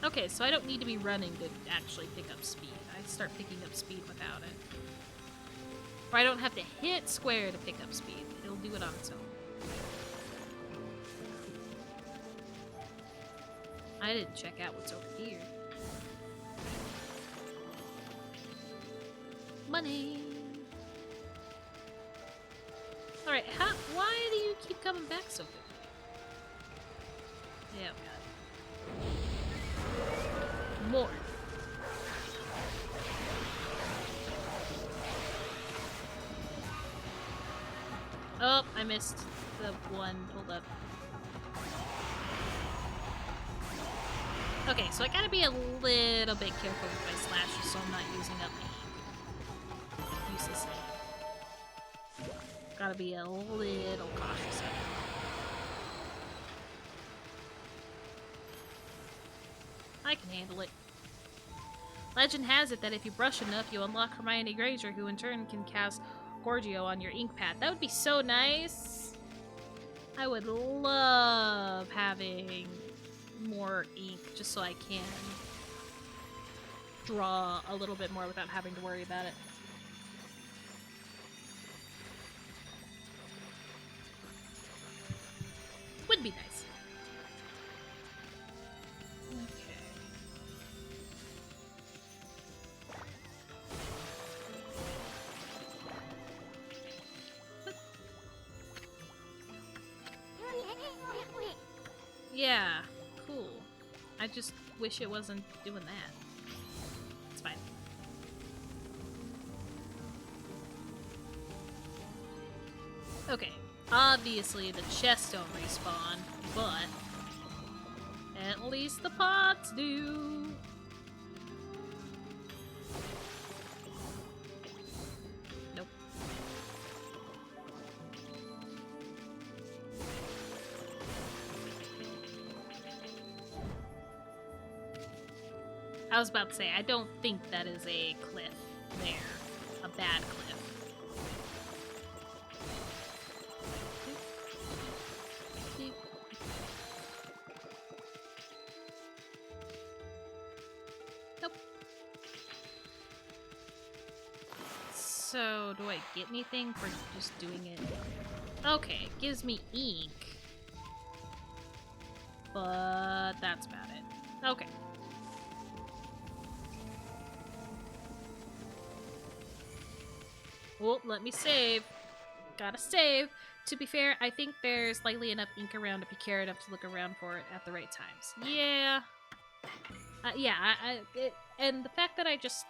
Okay, so I don't need to be running to actually pick up speed. I start picking up speed without it. Or I don't have to hit square to pick up speed. It'll do it on its own. I didn't check out what's over here. Money! Alright, why do you keep coming back so quickly? Yeah, we got it. More. Oh, I missed the one. Hold up. Okay, so I gotta be a little bit careful with my slashes so I'm not using up my ink uselessly. Gotta be a little cautious of it. I can handle it. Legend has it that if you brush enough, you unlock Hermione Granger, who in turn can cast Gorgio on your ink pad. That would be so nice. I would love having more ink just so I can draw a little bit more without having to worry about it. Would be nice. Yeah, cool. I just wish it wasn't doing that. It's fine. Okay, obviously the chests don't respawn, but at least the pots do. Nope. I was about to say, I don't think that is a cliff there. A bad cliff. Nope. So, do I get anything for just doing it? Okay, it gives me ink. But that's about it. Okay. Well, let me save. Gotta save. To be fair, I think there's likely enough ink around if you care enough to look around for it at the right times. Yeah. Yeah, and the fact that I just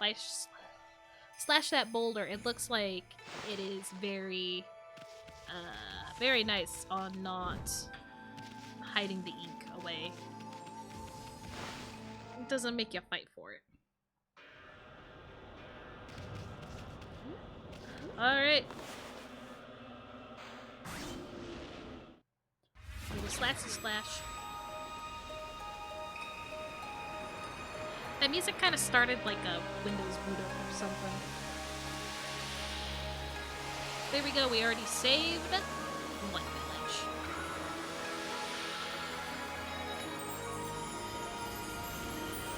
slash that boulder, it looks like it is very, very nice on not hiding the ink away. It doesn't make you fight for it. Alright. Little slashy slash. That music kind of started like a Windows boot up or something. There we go, we already saved one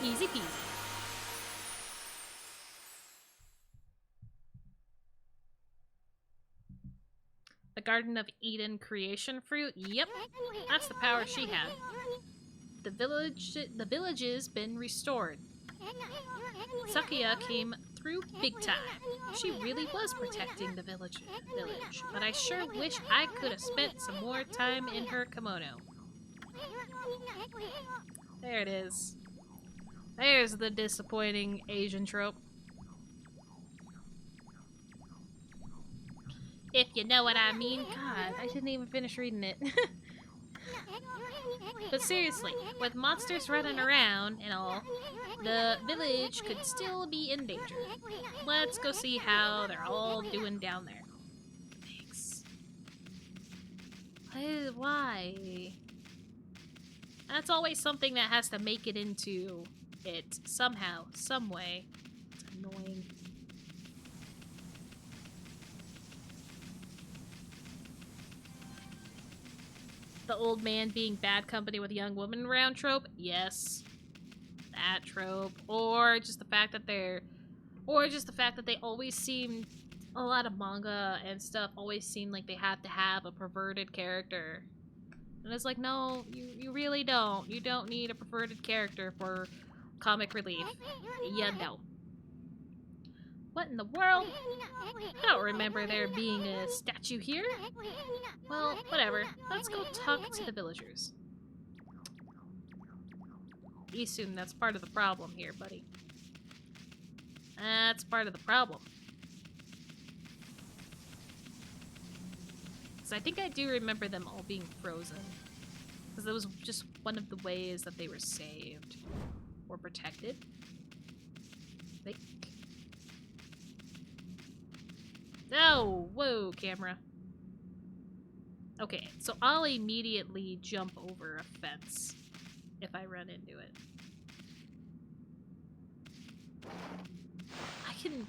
village. Easy peasy. The Garden of Eden creation fruit? Yep, that's the power she had. The village's been restored. Sakuya came through big time. She really was protecting the village, but I sure wish I could have spent some more time in her kimono. There it is. There's the disappointing Asian trope. If you know what I mean. God, I didn't even finish reading it. But seriously, with monsters running around and all, the village could still be in danger. Let's go see how they're all doing down there. Thanks. Why? That's always something that has to make it into it somehow, some way. It's annoying. The old man being bad company with a young woman around trope? Yes. That trope. Or just the fact that they always seem, a lot of manga and stuff always seem like they have to have a perverted character. And it's like, no, you really don't. You don't need a perverted character for comic relief. You don't. What in the world? I don't remember there being a statue here. Well, whatever. Let's go talk to the villagers. Isun, that's part of the problem here, buddy. That's part of the problem. Because I think I do remember them all being frozen. Because that was just one of the ways that they were saved. Or protected. I think. Oh, whoa, camera. Okay, so I'll immediately jump over a fence if I run into it. I can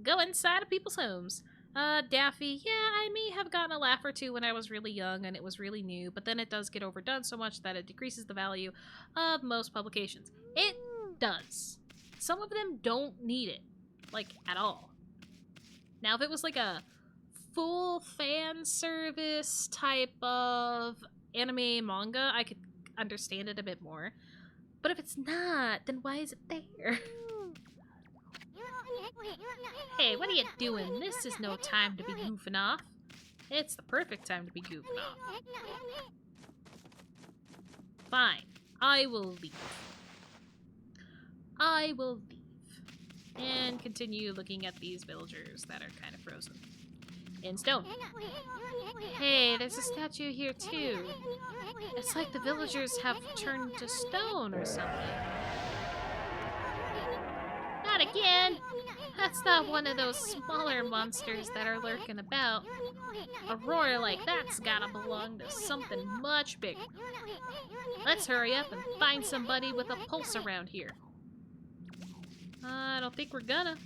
go inside of people's homes. Daffy, yeah, I may have gotten a laugh or two when I was really young and it was really new, but then it does get overdone so much that it decreases the value of most publications. It does. Some of them don't need it, like, at all. Now, if it was like a full fan service type of anime manga, I could understand it a bit more. But if it's not, then why is it there? Hey, what are you doing? This is no time to be goofing off. It's the perfect time to be goofing off. Fine. I will leave. I will leave. And continue looking at these villagers that are kind of frozen. In stone. Hey, there's a statue here too. It's like the villagers have turned to stone or something. Not again! That's not one of those smaller monsters that are lurking about. A roar like that's gotta belong to something much bigger. Let's hurry up and find somebody with a pulse around here. I don't think we're gonna.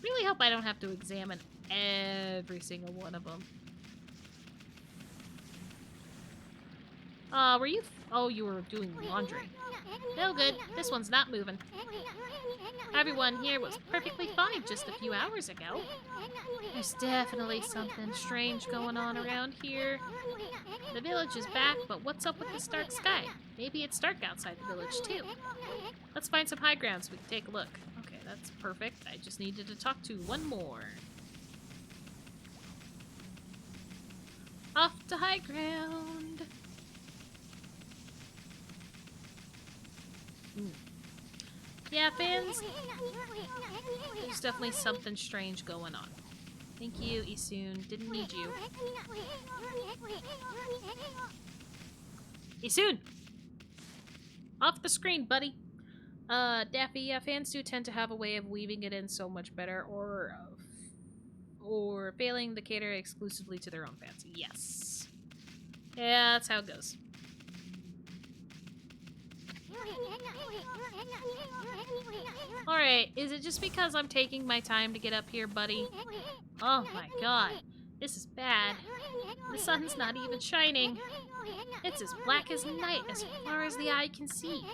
Really hope I don't have to examine every single one of them. Were you... Oh, you were doing laundry. No good. This one's not moving. Everyone here was perfectly fine just a few hours ago. There's definitely something strange going on around here. The village is back, but what's up with this dark sky? Maybe it's dark outside the village, too. Let's find some high ground so we can take a look. Okay, that's perfect. I just needed to talk to one more. Off to high ground. Yeah, fans, there's definitely something strange going on. Thank you, Isun. Didn't need you. Isun! Off the screen, buddy. Daffy, yeah, fans do tend to have a way of weaving it in so much better, or failing to cater exclusively to their own fans. Yes. Yeah, that's how it goes. Alright, is it just because I'm taking my time to get up here, buddy? Oh my god, this is bad. The sun's not even shining. It's as black as night as far as the eye can see.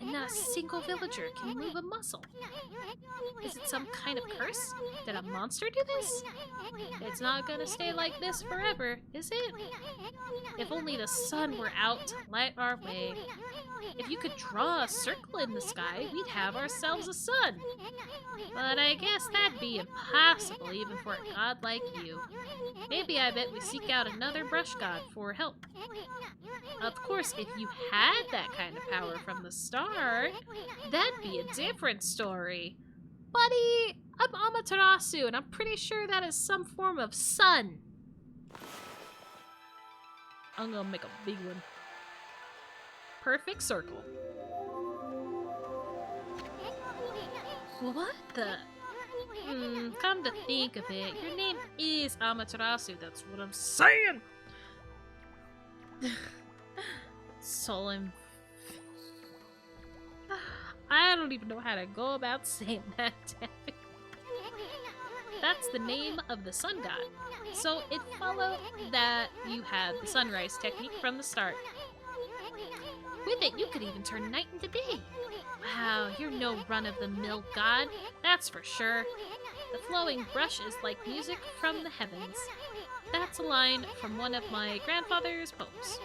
And not a single villager can move a muscle. Is it some kind of curse? Did a monster do this? It's not gonna stay like this forever, is it? If only the sun were out to light our way. If you could draw a circle in the sky, we'd have ourselves a sun. But I guess that'd be impossible even for a god like you. Maybe I bet we seek out another brush god for help. Of course, if you had that kind of power from the start, that'd be a different story. Buddy, I'm Amaterasu, and I'm pretty sure that is some form of sun. I'm gonna make a big one. Perfect circle. What the? Come to think of it, your name is Amaterasu, that's what I'm saying! Solemn. I don't even know how to go about saying that. That's the name of the sun god. So it followed that you had the sunrise technique from the start. With it, you could even turn night into day. Wow, you're no run-of-the-mill god, that's for sure. The flowing brush is like music from the heavens. That's a line from one of my grandfather's poems.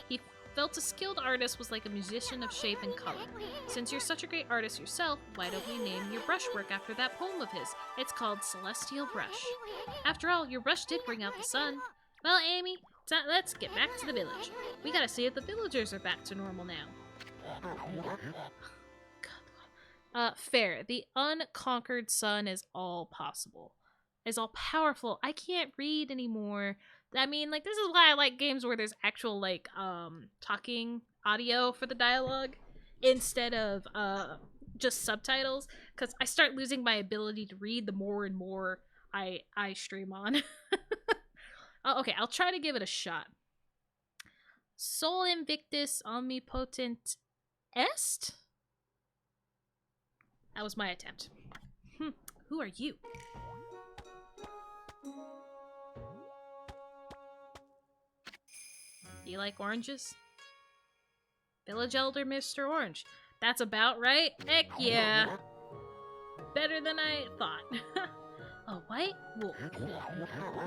He felt a skilled artist was like a musician of shape and color. Since you're such a great artist yourself, why don't we name your brushwork after that poem of his? It's called Celestial Brush. After all, your brush did bring out the sun. Well, Amy, let's get back to the village. We gotta see if the villagers are back to normal now. Fair. The unconquered sun is all possible. Is all powerful. I can't read anymore. I mean, like, this is why I like games where there's actual, like, talking audio for the dialogue instead of, just subtitles. Because I start losing my ability to read the more and more I stream on. Okay, I'll try to give it a shot. Sol Invictus Omnipotent Est? That was my attempt. Who are you? Do you like oranges? Village Elder Mr. Orange. That's about right. Heck yeah. Better than I thought. A white wolf.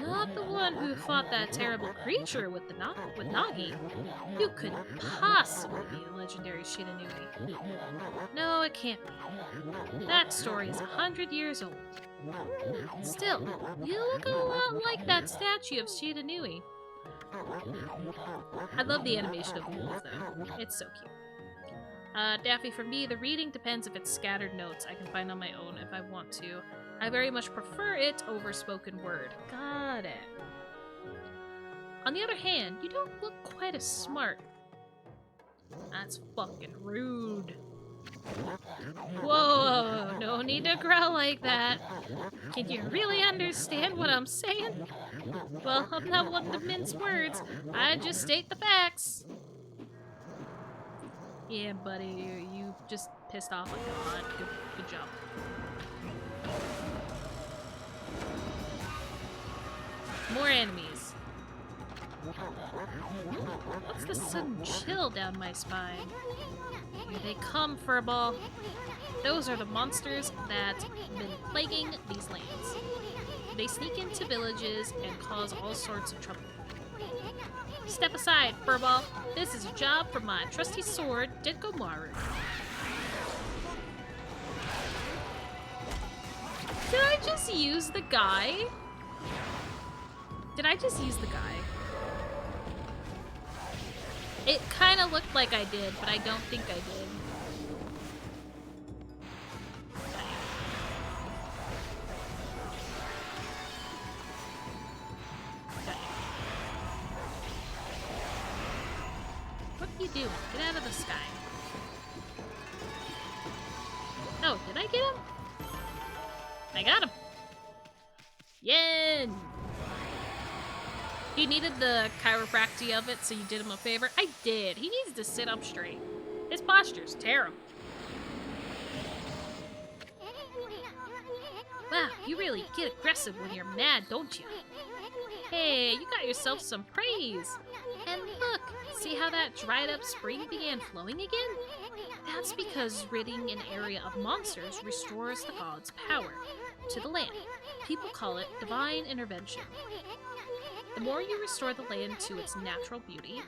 Not the one who fought that terrible creature with the Nagi. You couldn't possibly be a legendary Shiranui. No, it can't be. That story is 100 years old. Still, you look a lot like that statue of Shiranui. I love the animation of the wolf, though. It's so cute. Daffy, for me, the reading depends if it's scattered notes I can find on my own if I want to. I very much prefer it over spoken word. Got it. On the other hand, you don't look quite as smart. That's fucking rude. Whoa, no need to growl like that. Can you really understand what I'm saying? Well, I'm not one to mince words. I just state the facts. Yeah, buddy, you just pissed off a god. Good job. More enemies. What's the sudden chill down my spine? Here they come, Furball. Those are the monsters that's been plaguing these lands. They sneak into villages and cause all sorts of trouble. Step aside, Furball. This is a job for my trusty sword, Denkomaru. Did I just use the guy? Did I just use the guy? It kind of looked like I did, but I don't think I did. What are you doing? Get out of the sky. Oh, did I get him? I got him. Yen! He needed the chiropractic of it, so you did him a favor. I did. He needs to sit up straight. His posture's terrible. Wow, you really get aggressive when you're mad, don't you? Hey, you got yourself some praise. And look, see how that dried up spring began flowing again? That's because ridding an area of monsters restores the god's power to the land. People call it divine intervention. The more you restore the land to its natural beauty,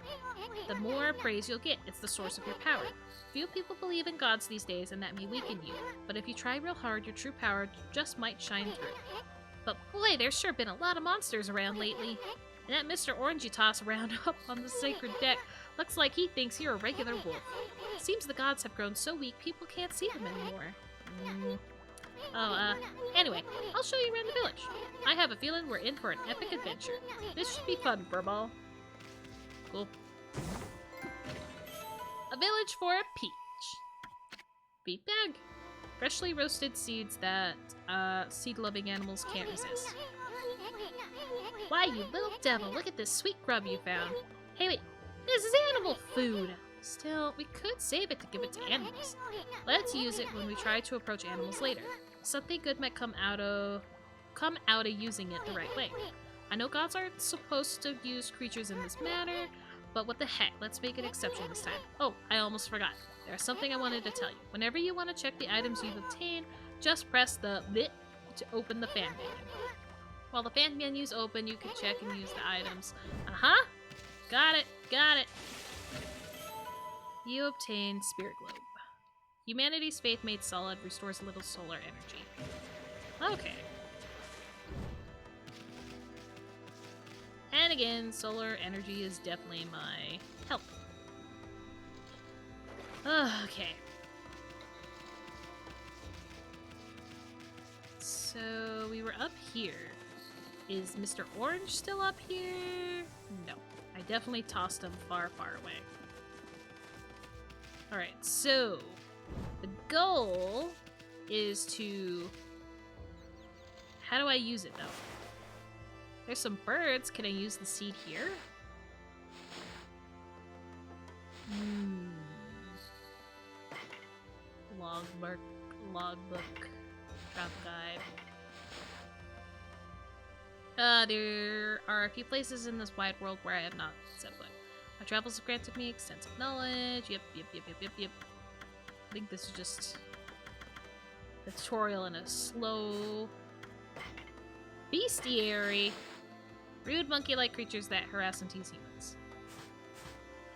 the more praise you'll get. It's the source of your power. Few people believe in gods these days, and that may weaken you. But if you try real hard, your true power just might shine through. But boy, there's sure been a lot of monsters around lately. And that Mr. Orange you toss around up on the sacred deck looks like he thinks you're a regular wolf. Seems the gods have grown so weak, people can't see them anymore. Anyway, I'll show you around the village. I have a feeling we're in for an epic adventure. This should be fun, Furball. Cool. A village for a peach. Beet bag. Freshly roasted seeds that seed-loving animals can't resist. Why, you little devil, look at this sweet grub you found. Hey, wait, this is animal food. Still, we could save it to give it to animals. Let's use it when we try to approach animals later. Something good might come out of using it the right way. I know gods aren't supposed to use creatures in this manner, but what the heck, let's make an exception this time. Oh, I almost forgot. There's something I wanted to tell you. Whenever you want to check the items you've obtained, just press the bit to open the fan menu. While the fan menu's open, you can check and use the items. Uh-huh! Got it, got it. You obtained Spirit Globe. Humanity's faith made solid restores a little solar energy. Okay. And again, solar energy is definitely my help. Okay. So we were up here. Is Mr. Orange still up here? No. I definitely tossed him far, far away. Alright, so the goal is to... How do I use it, though? There's some birds. Can I use the seed here? Logbook, travel guide. There are a few places in this wide world where I have not set foot. My travels have granted me extensive knowledge. Yep. I think this is just a tutorial in a slow bestiary. Rude monkey-like creatures that harass and tease humans.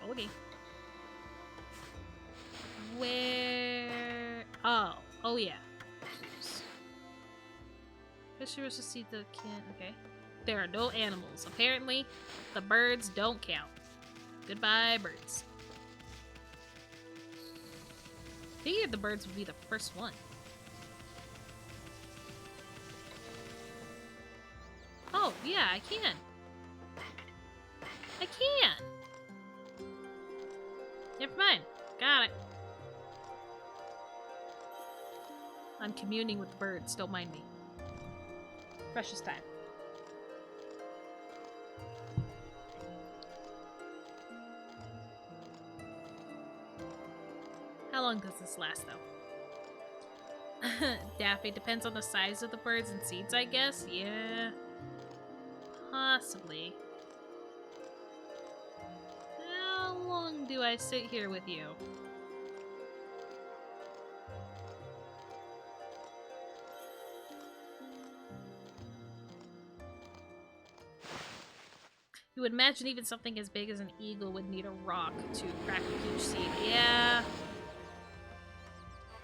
Okay. Where? Oh yeah. Fisher was to see the can. Okay. There are no animals. Apparently, the birds don't count. Goodbye, birds. Figured the birds would be the first one. Oh, yeah, I can. I can! Never mind. Got it. I'm communing with the birds. Don't mind me. Precious time. How long does this last, though? Daffy, depends on the size of the birds and seeds, I guess? Yeah. Possibly. How long do I sit here with you? You would imagine even something as big as an eagle would need a rock to crack a huge seed. Yeah.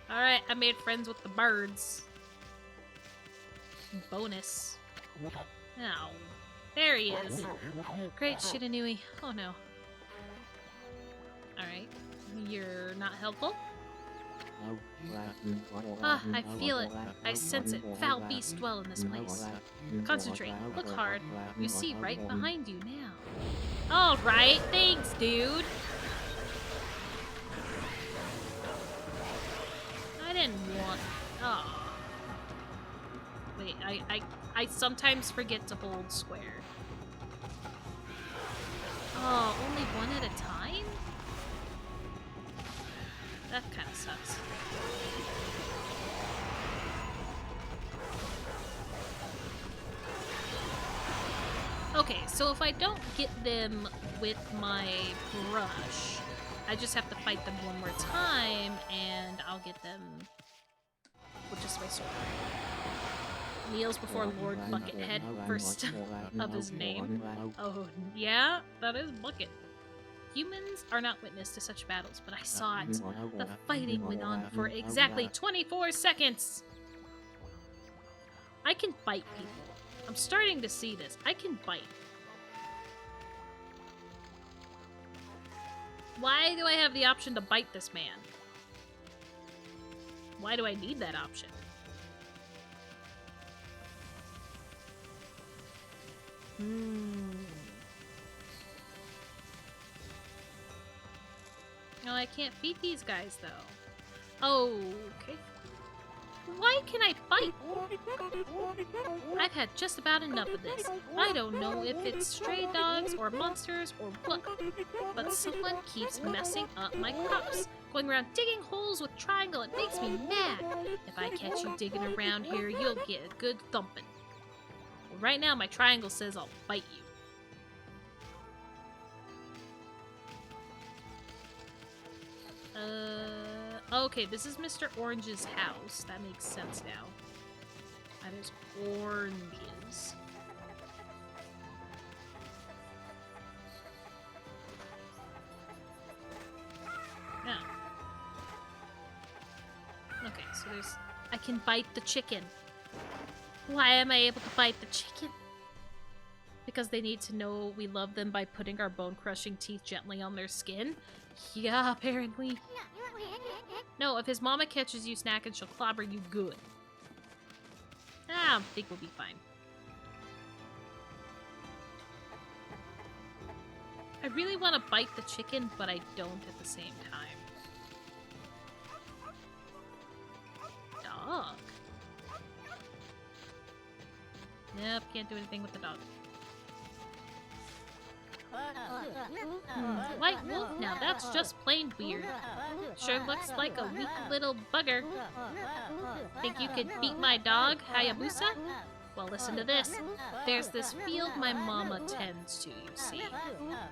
Alright, I made friends with the birds. Bonus. Oh. There he is. Great Shitanui. Oh no. Alright. You're not helpful? Ah, I feel it. I sense it. Foul beasts dwell in this place. Concentrate. Look hard. You see right behind you now. Alright, thanks, dude. I didn't want... Oh. Wait, I sometimes forget to hold square. Oh, only one at a time? That kind of sucks. Okay, so if I don't get them with my brush, I just have to fight them one more time, and I'll get them with just my sword. Kneels before Lord Buckethead, first of his name. Oh, yeah, that is Bucket. Humans are not witness to such battles, but I saw it. The fighting went on for exactly 24 seconds! I can bite people. I'm starting to see this. I can bite. Why do I have the option to bite this man? Why do I need that option? No, I can't feed these guys, though. Oh, okay. Why can I bite? I've had just about enough of this. I don't know if it's stray dogs or monsters or what, but someone keeps messing up my crops. Going around digging holes with triangle, it makes me mad. If I catch you digging around here, you'll get a good thumping. Well, right now my triangle says I'll bite you. Okay, this is Mr. Orange's house. That makes sense now. That is oranges. Yeah. Okay, so there's... I can bite the chicken. Why am I able to bite the chicken? Because they need to know we love them by putting our bone-crushing teeth gently on their skin? Yeah, apparently. No, if his mama catches you snacking, she'll clobber you good. I think we'll be fine. I really want to bite the chicken, but I don't at the same time. Dog. Nope, can't do anything with the dog. White wolf now, that's just plain weird. Sure looks like a weak little bugger. Think you could beat my dog, Hayabusa? Well, listen to this. There's this field my mama tends to, you see.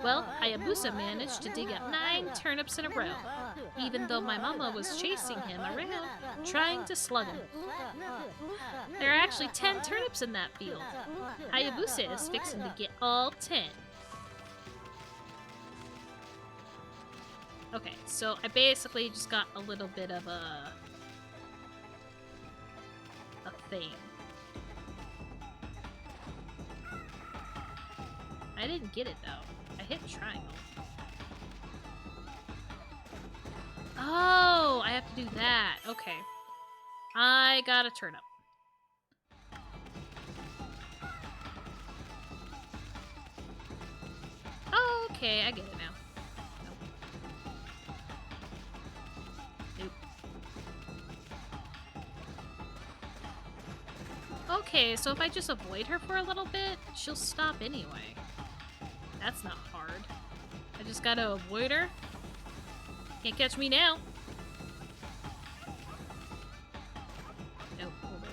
Well, Hayabusa managed to dig up 9 turnips in a row, even though my mama was chasing him around, trying to slug him. There are actually 10 turnips in that field. Hayabusa is fixing to get all 10. Okay, so I basically just got a little bit of a thing. I didn't get it though. I hit triangle. Oh, I have to do that. Okay. I got a turnip. Okay, I get it now. Okay, so if I just avoid her for a little bit, she'll stop anyway. That's not hard. I just gotta avoid her. Can't catch me now. Nope, hold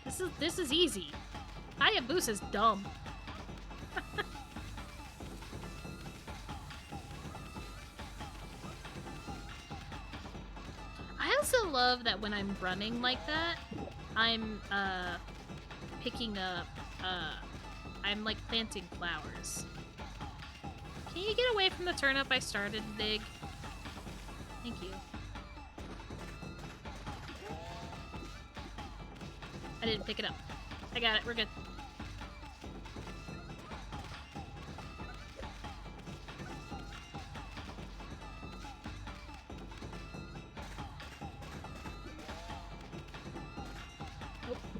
it. This is easy. Hayabusa's dumb. I also love that when I'm running like that, I'm picking up I'm like planting flowers. Can you get away from the turnip I started to dig? Thank you. I didn't pick it up. I got it, we're good.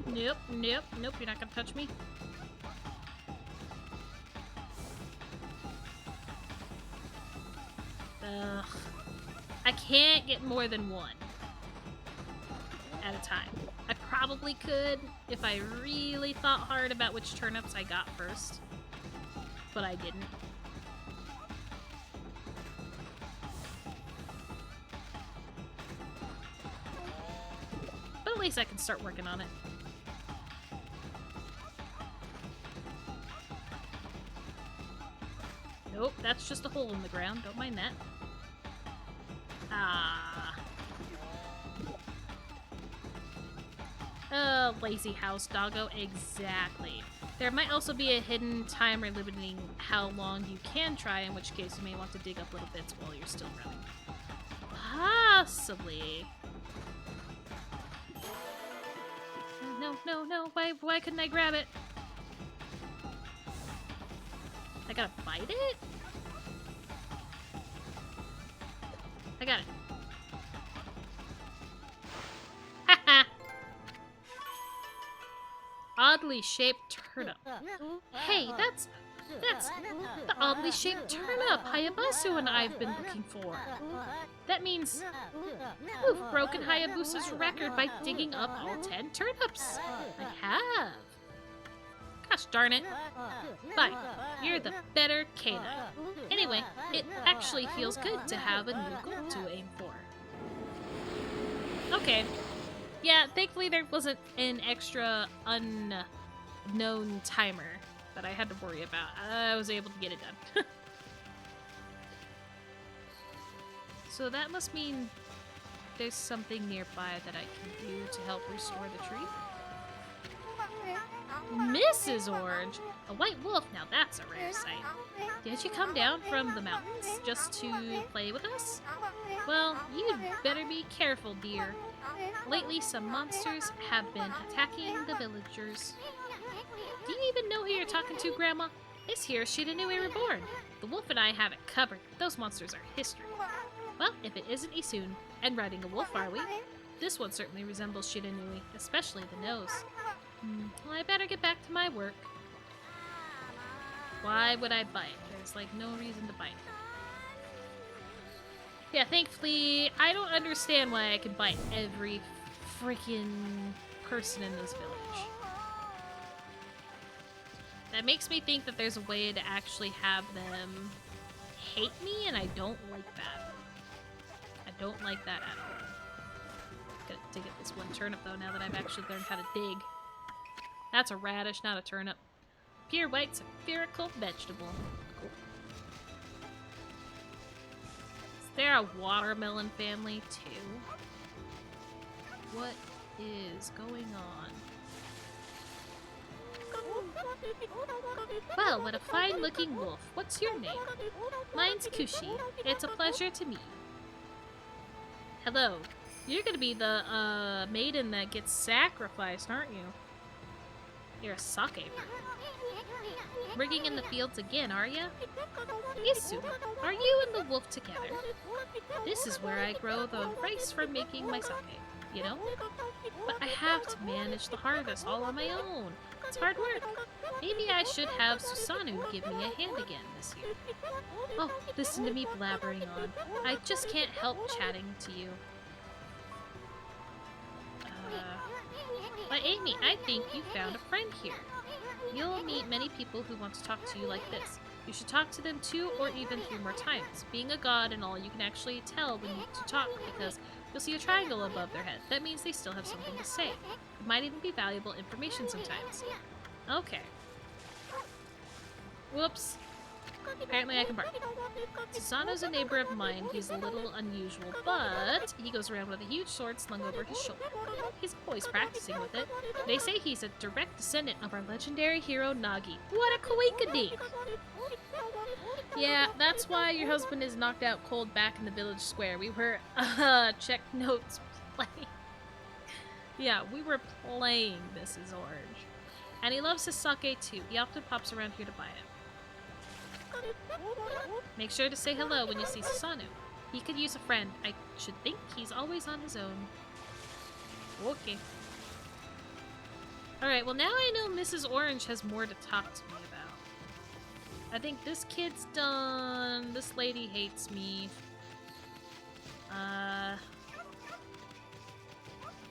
Nope, nope, nope, you're not gonna touch me. Ugh. I can't get more than one at a time. I probably could if I really thought hard about which turnips I got first, but I didn't. But at least I can start working on it. Nope, that's just a hole in the ground. Don't mind that. Ah. Lazy house, doggo. Exactly. There might also be a hidden timer limiting how long you can try, in which case you may want to dig up little bits while you're still running. Possibly. No, no, no. Why couldn't I grab it? I gotta bite it? I got it. Haha! oddly shaped turnip. Hey, that's the oddly shaped turnip Hayabusa and I've been looking for. That means you've broken Hayabusa's record by digging up all 10 turnips. I have. Gosh darn it. Fine, you're the better canine. Anyway, it actually feels good to have a new goal to aim for. Okay. Yeah, thankfully there wasn't an extra unknown timer that I had to worry about. I was able to get it done. So that must mean there's something nearby that I can do to help restore the tree. Mrs. Orange! A white wolf, now that's a rare sight. Did you come down from the mountains just to play with us? Well, you'd better be careful, dear. Lately, some monsters have been attacking the villagers. Do you even know who you're talking to, Grandma? This here is Shiranui Reborn. The wolf and I have it covered. Those monsters are history. Well, if it isn't Isun, and riding a wolf, are we? This one certainly resembles Shiranui, especially the nose. Well, I better get back to my work. Why would I bite? There's, like, no reason to bite. Yeah, thankfully, I don't understand why I can bite every freaking person in this village. That makes me think that there's a way to actually have them hate me, and I don't like that. I don't like that at all. Gotta dig at this one turnip, though, now that I've actually learned how to dig. That's a radish, not a turnip. Pure white spherical vegetable. Cool. Is there a watermelon family, too? What is going on? Well, what a fine-looking wolf. What's your name? Mine's Kushi. It's a pleasure to meet you. Hello. You're gonna be the, maiden that gets sacrificed, aren't you? You're a sake bird. Rigging in the fields again, are ya? Isu, are you and the wolf together? This is where I grow the rice for making my sake, you know? But I have to manage the harvest all on my own. It's hard work. Maybe I should have Susanoo give me a hand again this year. Oh, listen to me blabbering on. I just can't help chatting to you. But Amy, I think you found a friend here. You'll meet many people who want to talk to you like this. You should talk to them 2 or even 3 more times. Being a god and all, you can actually tell when to talk because you'll see a triangle above their head. That means they still have something to say. It might even be valuable information sometimes. Okay. Whoops. Apparently I can bark. Susanoo's a neighbor of mine. He's a little unusual, but he goes around with a huge sword slung over his shoulder. He's always practicing with it. They say he's a direct descendant of our legendary hero Nagi. What a coinkydink! Yeah, that's why your husband is knocked out cold back in the village square. We were, check notes, playing. Yeah, we were playing Mrs. Orange. And he loves his sake too. He often pops around here to buy it. Make sure to say hello when you see Susanoo. He could use a friend. I should think he's always on his own. Okay. Alright, well now I know Mrs. Orange has more to talk to me about. I think this kid's done. This lady hates me.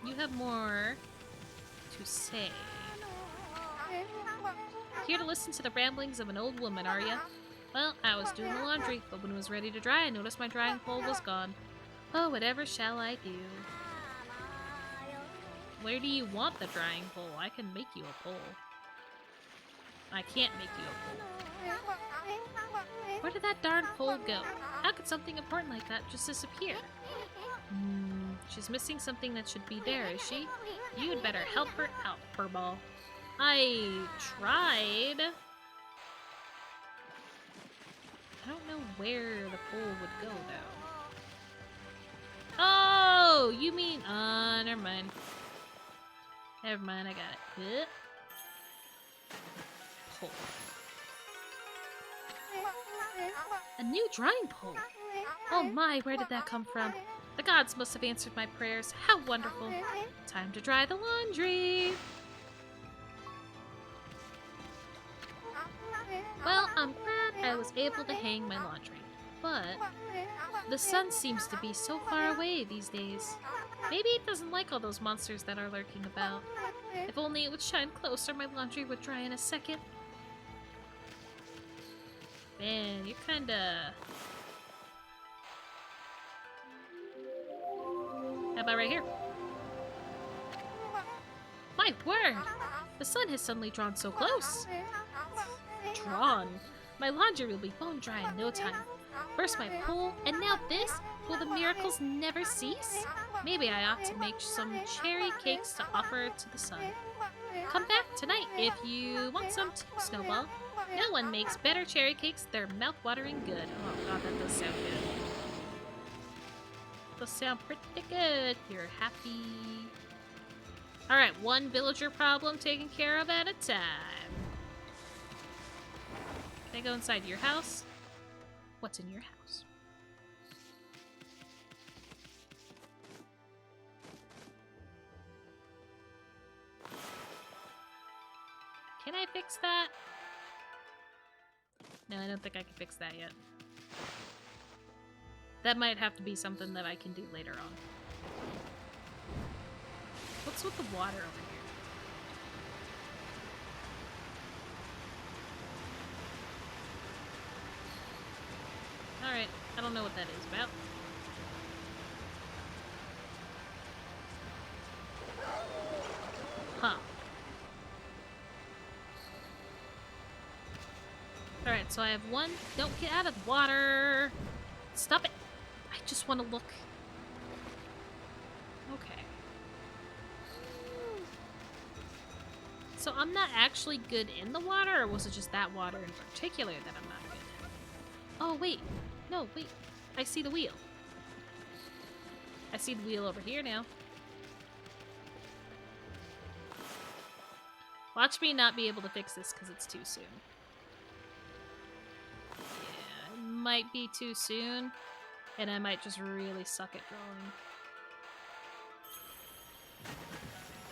You have more to say. Here to listen to the ramblings of an old woman, are ya? Well, I was doing the laundry, but when it was ready to dry, I noticed my drying pole was gone. Oh, whatever shall I do? Where do you want the drying pole? I can make you a pole. I can't make you a pole. Where did that darn pole go? How could something important like that just disappear? She's missing something that should be there, is she? You'd better help her out, Furball. I tried. I don't know where the pole would go, though. Oh, you mean... never mind. Never mind, I got it. Pole. A new drying pole. Oh my, where did that come from? The gods must have answered my prayers. How wonderful. Time to dry the laundry. Well, I'm glad I was able to hang my laundry. But the sun seems to be so far away these days. Maybe it doesn't like all those monsters that are lurking about. If only it would shine closer, my laundry would dry in a second. Man, you're kinda... How about right here? My word! The sun has suddenly drawn so close. Drawn? My laundry will be bone dry in no time. First my pool, and now this? Will the miracles never cease? Maybe I ought to make some cherry cakes to offer to the sun. Come back tonight if you want some too, Snowball. No one makes better cherry cakes. They're mouth-watering good. Oh god, that does sound good. Those sound pretty good. You're happy. Alright, one villager problem taken care of at a time. Can I go inside your house? What's in your house? Can I fix that? No, I don't think I can fix that yet. That might have to be something that I can do later on. What's with the water over here? Alright, I don't know what that is about. Huh. Alright, so I have one. Don't get out of the water! Stop it! I just want to look. Okay. So I'm not actually good in the water, or was it just that water in particular that I'm not good in? Oh, wait. No, wait. I see the wheel. I see the wheel over here now. Watch me not be able to fix this because it's too soon. Yeah, it might be too soon, and I might just really suck at drawing.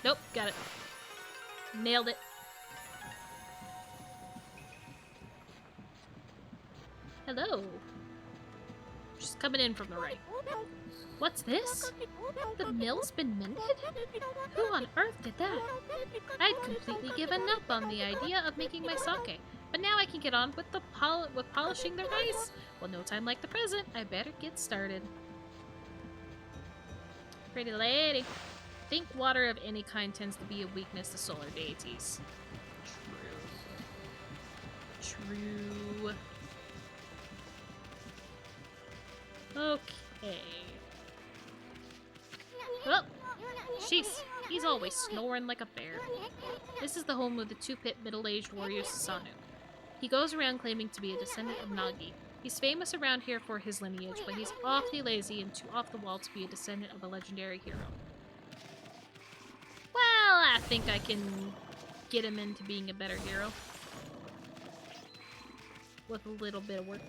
Nope, got it. Nailed it. Hello. Just coming in from the right. What's this? The mill's been mended? Who on earth did that? I'd completely given up on the idea of making my sake, but now I can get on with polishing the rice. Well, no time like the present. I better get started. Pretty lady. Think water of any kind tends to be a weakness to solar deities. True. True. Okay. Oh! Jeez, he's always snoring like a bear. This is the home of the two-pit middle-aged warrior Sasanu. He goes around claiming to be a descendant of Nagi. He's famous around here for his lineage, but he's awfully lazy and too off the wall to be a descendant of a legendary hero. Well, I think I can get him into being a better hero. With a little bit of work.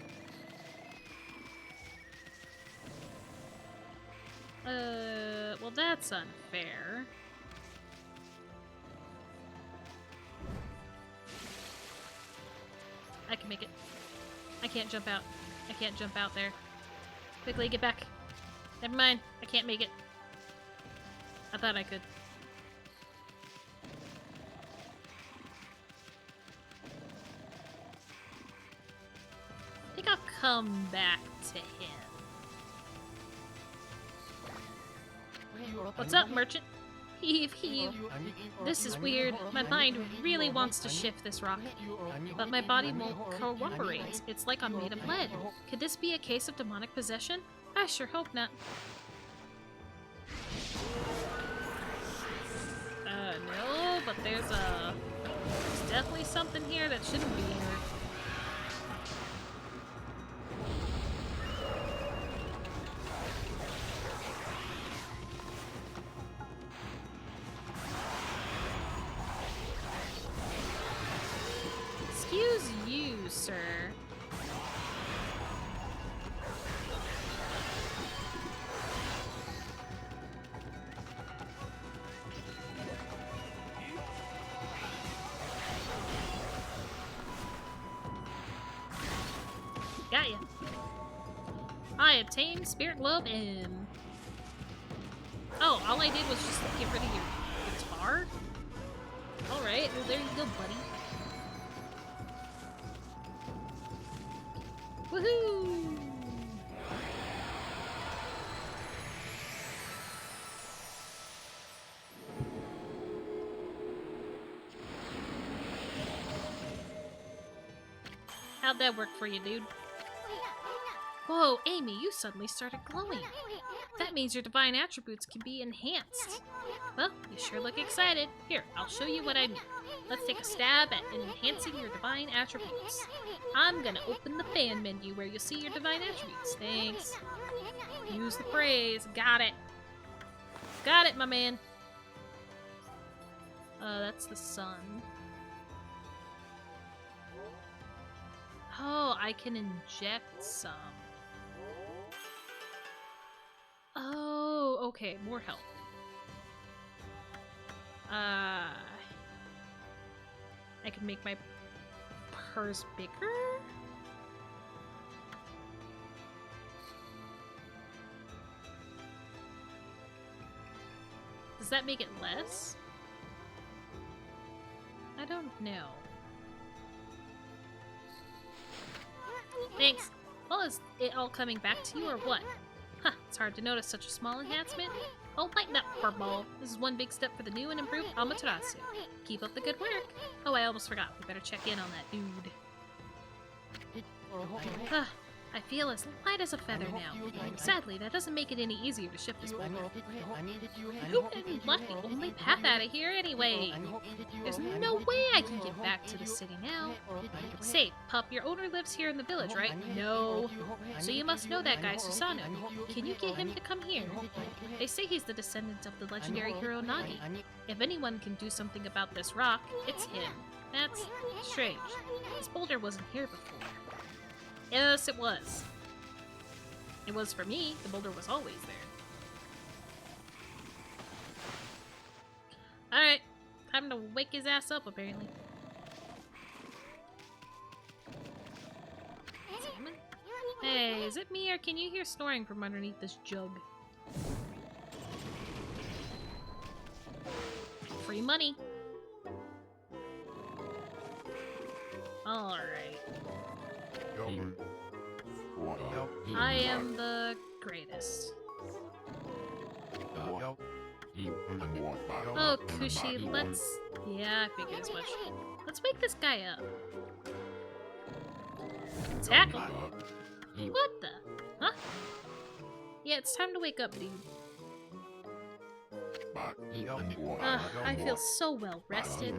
Well, that's unfair. I can make it. I can't jump out. I can't jump out there. Quickly, get back. Never mind. I can't make it. I thought I could. I think I'll come back to him. What's up, merchant? Heave, heave. This is weird. My mind really wants to shift this rock, but my body won't cooperate. It's like I'm made of lead. Could this be a case of demonic possession? I sure hope not. No, but there's definitely something here that shouldn't be here. Excuse you, sir. obtained Spirit Glove and... Oh, all I did was just get rid of your guitar? Alright, well there you go, buddy. Woohoo! How'd that work for you, dude? Whoa, Amy, you suddenly started glowing. That means your divine attributes can be enhanced. Well, you sure look excited. Here, I'll show you what I mean. Let's take a stab at enhancing your divine attributes. I'm gonna open the fan menu where you'll see your divine attributes. Thanks. Use the phrase. Got it. Got it, my man. That's the sun. Oh, I can inject some. Oh, okay, more help. I can make my purse bigger? Does that make it less? I don't know. Thanks. Well, is it all coming back to you or what? Huh, it's hard to notice such a small enhancement. Oh, lighten up, furball. This is one big step for the new and improved Amaterasu. Keep up the good work. Oh, I almost forgot. We better check in on that dude. I feel as light as a feather now. Sadly, that doesn't make it any easier to shift this boulder. Who didn't block the only path out of here anyway? There's no way I can get back to the city now. Say, pup, your owner lives here in the village, right? No. So you must know that guy, Susano. Can you get him to come here? They say he's the descendant of the legendary hero Nagi. If anyone can do something about this rock, it's him. That's strange. This boulder wasn't here before. Yes, it was. It was for me. The boulder was always there. Alright. Time to wake his ass up, apparently. Hey, is it me or can you hear snoring from underneath this jug? Free money. Alright. I am the greatest. Oh, Kushi, let's... Yeah, I figured as much. Let's wake this guy up. Tackle? What the? Huh? Yeah, it's time to wake up, dude. I feel so well rested.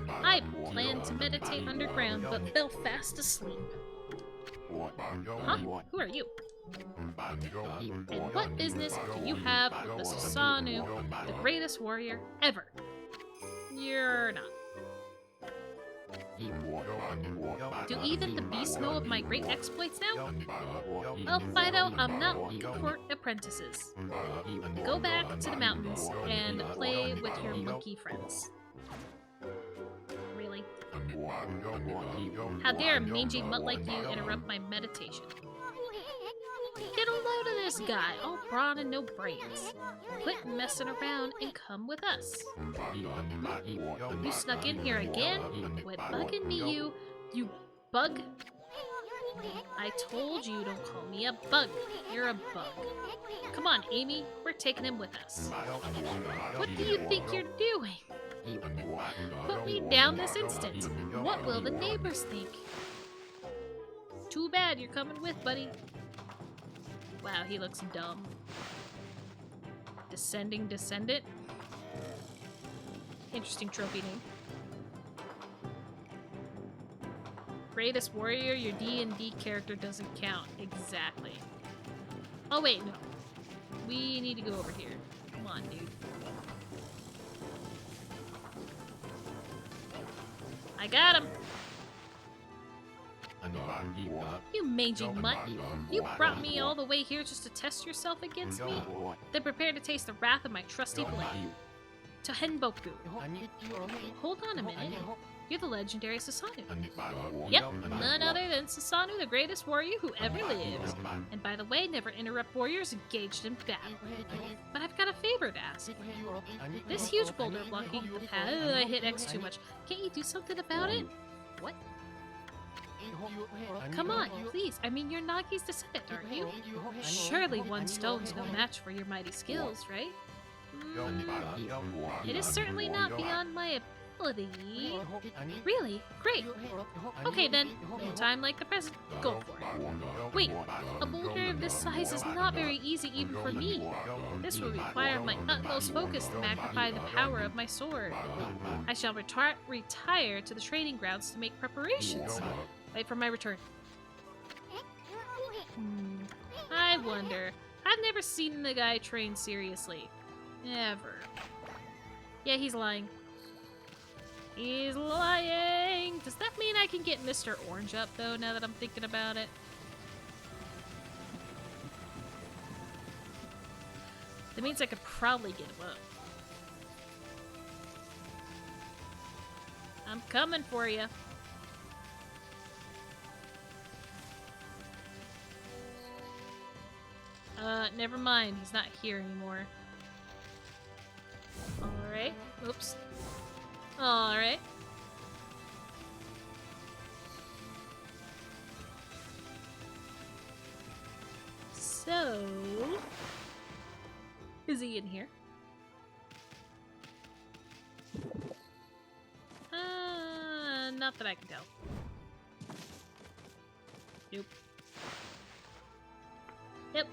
I planned to meditate underground, but fell fast asleep. Huh? Who are you? And what business do you have with the Susanoo, the greatest warrior ever? You're not. Do even the beasts know of my great exploits now? Well, Fido, I'm not looking for apprentices. Go back to the mountains and play with your monkey friends. Really? How dare a mangy mutt like you interrupt my meditation? Get a load of this guy, all brawn and no brains. Quit messing around and come with us. You snuck in here again? Quit bugging me, you bug. I told you don't call me a bug. You're a bug. Come on, Amy, we're taking him with us. What do you think you're doing? Put me down this instant. What will the neighbors think? Too bad you're coming with, buddy. Wow, he looks dumb. Descending Descendant? Interesting trophy name. Greatest warrior, your D&D character doesn't count. Exactly. Oh wait, no. We need to go over here. Come on, dude. I got him! You mangy mutt. You brought me all the way here just to test yourself against me? Then prepare to taste the wrath of my trusty blade. To Henboku. Hold on a minute. You're the legendary Susanoo. Yep, none other than Susanoo, the greatest warrior who ever lived. And by the way, never interrupt warriors engaged in battle. But I've got a favor to ask. This huge boulder blocking the path. I hit X too much. Can't you do something about it? What? Come on, please. I mean, you're Nagi's descendant, aren't you? Surely one stone's no match for your mighty skills, right? It is certainly not beyond my ability. Really? Great. Okay then, in time like the present, go for it. Wait, a boulder of this size is not very easy even for me. This will require my utmost focus to magnify the power of my sword. I shall retire to the training grounds to make preparations. Wait for my return. I wonder. I've never seen the guy train seriously. Ever. Yeah, he's lying. He's lying! Does that mean I can get Mr. Orange up, though, now that I'm thinking about it? That means I could probably get him up. I'm coming for you. Never mind. He's not here anymore. Alright. Oops. Alright. So... is he in here? Not that I can tell. Nope. Yep.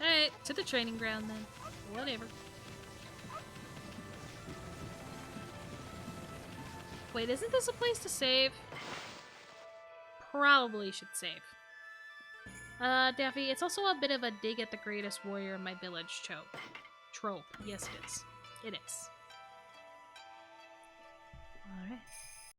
Alright, to the training ground then. Whatever. Wait, isn't this a place to save? Probably should save. Daffy, it's also a bit of a dig at the greatest warrior in my village trope. Yes, it is. It is. Alright.